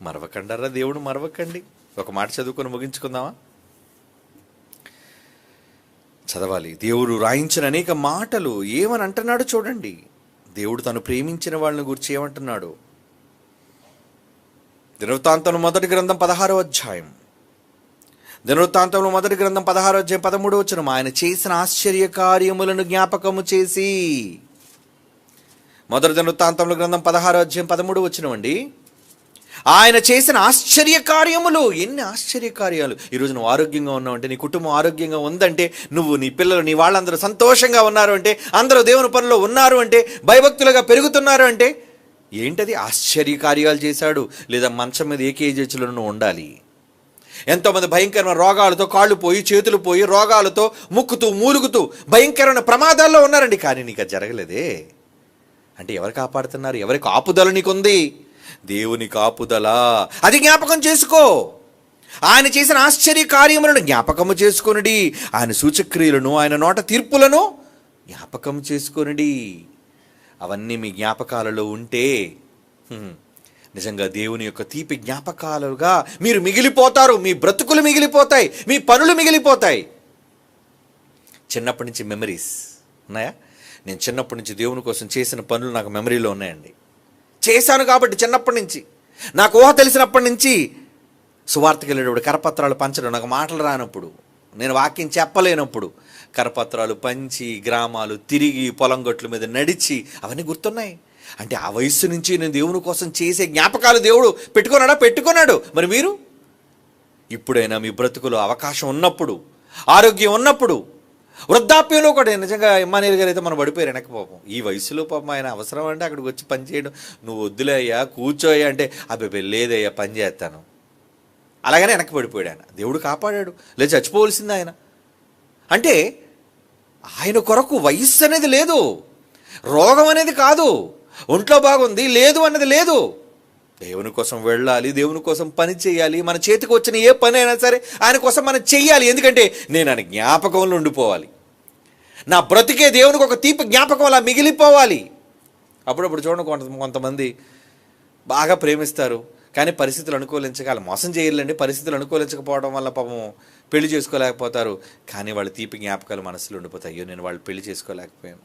మరవకండరా దేవుడు, మరవకండి. ఒక మాట చదువుకొని ముగించుకుందామా? చదవాలి. దేవుడు రాయించిన అనేక మాటలు ఏమని అంటున్నాడు చూడండి. దేవుడు తను ప్రేమించిన వాళ్ళని గురించి ఏమంటున్నాడు? దినవృత్తాంతం మొదటి గ్రంథం 16వ అధ్యాయం, దినవృత్తాంతంలో మొదటి గ్రంథం 16వ అధ్యాయం 13వ వచనం. ఆయన చేసిన ఆశ్చర్య కార్యములను జ్ఞాపకము చేసి, మొదటి దినవృత్తాంతంలో గ్రంథం 16వ అధ్యాయం 13వ వచనం అండి. ఆయన చేసిన ఆశ్చర్య కార్యములు. ఎన్ని ఆశ్చర్య కార్యాలు! ఈరోజు నువ్వు ఆరోగ్యంగా ఉన్నావు అంటే, నీ కుటుంబం ఆరోగ్యంగా ఉందంటే, నువ్వు నీ పిల్లలు నీ వాళ్ళందరూ సంతోషంగా ఉన్నారు అంటే, అందరూ దేవుని పనిలో ఉన్నారు అంటే, భయభక్తులుగా పెరుగుతున్నారు అంటే ఏంటది? ఆశ్చర్య కార్యాలు చేశాడు. లేదా మంచం మీద ఏకేజీలో నువ్వు ఉండాలి. ఎంతోమంది భయంకరమైన రోగాలతో కాళ్ళు పోయి చేతులు పోయి రోగాలతో ముక్కుతూ మూలుగుతూ భయంకరమైన ప్రమాదాల్లో ఉన్నారండి. కానీ నీకు అది జరగలేదే అంటే ఎవరు కాపాడుతున్నారు? ఎవరి కాపుదల నీకుంది? దేవుని కాపుదల. అది జ్ఞాపకం చేసుకో. ఆయన చేసిన ఆశ్చర్య కార్యములను జ్ఞాపకము చేసుకొనుడి. ఆయన సూచక్రియలను, ఆయన నోట తీర్పులను జ్ఞాపకం చేసుకొనుడి. అవన్నీ మీ జ్ఞాపకాలలో ఉంటే నిజంగా దేవుని యొక్క తీపి జ్ఞాపకాలుగా మీరు మిగిలిపోతారు. మీ బ్రతుకులు మిగిలిపోతాయి, మీ పనులు మిగిలిపోతాయి. చిన్నప్పటి నుంచి మెమరీస్ ఉన్నాయా? నేను చిన్నప్పటి నుంచి దేవుని కోసం చేసిన పనులు నాకు మెమరీలో ఉన్నాయండి. చేశాను కాబట్టి చిన్నప్పటి నుంచి, నాకు ఊహ తెలిసినప్పటి నుంచి సువార్తకి వెళ్ళేటప్పుడు కరపత్రాలు పంచడం, నాకు మాటలు రానప్పుడు, నేను వాక్యం చెప్పలేనప్పుడు కరపత్రాలు పంచి గ్రామాలు తిరిగి పొలం గట్ల మీద నడిచి అవన్నీ గుర్తున్నాయి. అంటే ఆ వయస్సు నుంచి నేను దేవుని కోసం చేసే జ్ఞాపకాలు దేవుడు పెట్టుకున్నాడు. మరి మీరు ఇప్పుడైనా మీ బ్రతుకులో అవకాశం ఉన్నప్పుడు, ఆరోగ్యం ఉన్నప్పుడు, వృద్ధాప్యంలో కూడా నిజంగా ఇమ్మానుయేల్ గారు అయితే మనం పడిపోయారు వెనక్కి. పాపం ఈ వయసులో పాపం ఆయన అవసరం అంటే అక్కడికి వచ్చి పని చేయడం, నువ్వు వద్దులే అయ్యా కూర్చోయ్యా అంటే అబ్బాయి లేదయ్యా పని చేస్తాను, అలాగనే వెనక్కి పడిపోయాడు ఆయన. దేవుడు కాపాడాడు, లేదు చచ్చిపోవలసింది ఆయన. అంటే ఆయన కొరకు వయస్సు అనేది లేదు, రోగం అనేది కాదు, ఒంట్లో బాగుంది లేదు అన్నది లేదు. దేవుని కోసం వెళ్ళాలి, దేవుని కోసం పని చేయాలి, మన చేతికి వచ్చిన ఏ పని అయినా సరే ఆయన కోసం మనం చెయ్యాలి. ఎందుకంటే నేను ఆయన జ్ఞాపకంలో ఉండిపోవాలి, నా బ్రతికే దేవునికి ఒక తీపి జ్ఞాపకం అలా మిగిలిపోవాలి. అప్పుడప్పుడు చూడండి, కొంతమంది బాగా ప్రేమిస్తారు కానీ పరిస్థితులు అనుకూలించక, వాళ్ళు మోసం చేయలేండి, పరిస్థితులు అనుకూలించకపోవడం వల్ల పాపం పెళ్లి చేసుకోలేకపోతారు. కానీ వాళ్ళ తీపి జ్ఞాపకాలు మనసులో ఉండిపోతాయి. అయ్యో నేను వాళ్ళు పెళ్లి చేసుకోలేకపోయాను.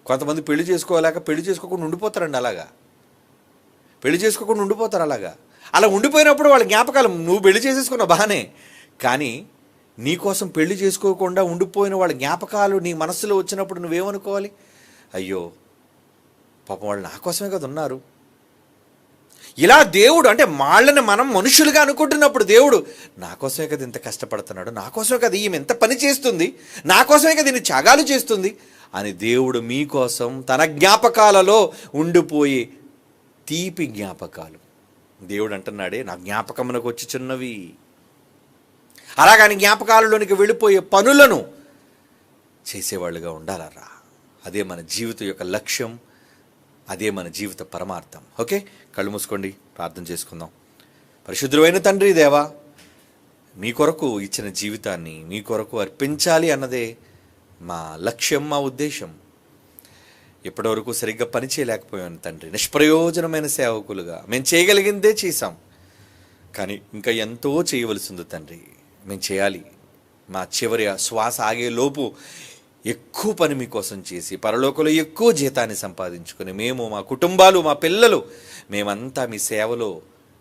కొంతమంది పెళ్లి చేసుకోకుండా ఉండిపోతారండి. పెళ్లి చేసుకోకుండా ఉండిపోతారు. అలా ఉండిపోయినప్పుడు వాళ్ళ జ్ఞాపకాలు, నువ్వు పెళ్లి చేసేసుకున్నావు బాగానే, కానీ నీకోసం పెళ్లి చేసుకోకుండా ఉండిపోయిన వాళ్ళ జ్ఞాపకాలు నీ మనస్సులో వచ్చినప్పుడు నువ్వేమనుకోవాలి? అయ్యో పాపం వాళ్ళు నా కోసమే కదా ఉన్నారు. ఇలా దేవుడు అంటే వాళ్ళని మనం మనుషులుగా అనుకుంటున్నప్పుడు దేవుడు నా కోసమే కదా ఇంత కష్టపడుతున్నాడు, నా కోసమే కదా ఈమె ఎంత పని చేస్తుంది, నా కోసమే కదా ఇన్ని త్యాగాలు చేస్తుంది అని దేవుడు మీకోసం తన జ్ఞాపకాలలో ఉండిపోయి తీపి జ్ఞాపకాలు దేవుడు అంటున్నాడే, నా జ్ఞాపకమునకు వచ్చుచున్నవి. అలాగని జ్ఞాపకాలలోనికి వెళ్ళిపోయే పనులను చేసేవాళ్ళుగా ఉండాలరా. అదే మన జీవితం యొక్క లక్ష్యం, అదే మన జీవిత పరమార్థం. ఓకే, కళ్ళు మూసుకోండి, ప్రార్థన చేసుకుందాం. పరిశుద్ధుడైన తండ్రి దేవా, మీ కొరకు ఇచ్చిన జీవితాన్ని మీ కొరకు అర్పించాలి అన్నదే మా లక్ష్యం, మా ఉద్దేశం. ఇప్పటివరకు సరిగ్గా పని చేయలేకపోయాను తండ్రి, నిష్ప్రయోజనమైన సేవకులుగా మేము చేయగలిగిందే చేశాం. కానీ ఇంకా ఎంతో చేయవలసింది తండ్రి, మేము చేయాలి. మా చివరి శ్వాస ఆగే లోపు ఎక్కువ పని మీకోసం చేసి పరలోకంలో ఎక్కువ జీతాన్ని సంపాదించుకొని మేము, మా కుటుంబాలు, మా పిల్లలు, మేమంతా మీ సేవలో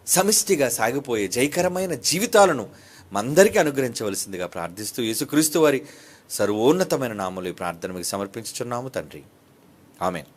సమిష్టిగా సాగిపోయే జయకరమైన జీవితాలను మందరికీ అనుగ్రహించవలసిందిగా ప్రార్థిస్తూ యేసుక్రీస్తు వారి సర్వోన్నతమైన నామములో ఈ ప్రార్థన మీకు సమర్పించుచున్నాము తండ్రి. ఆమేన్.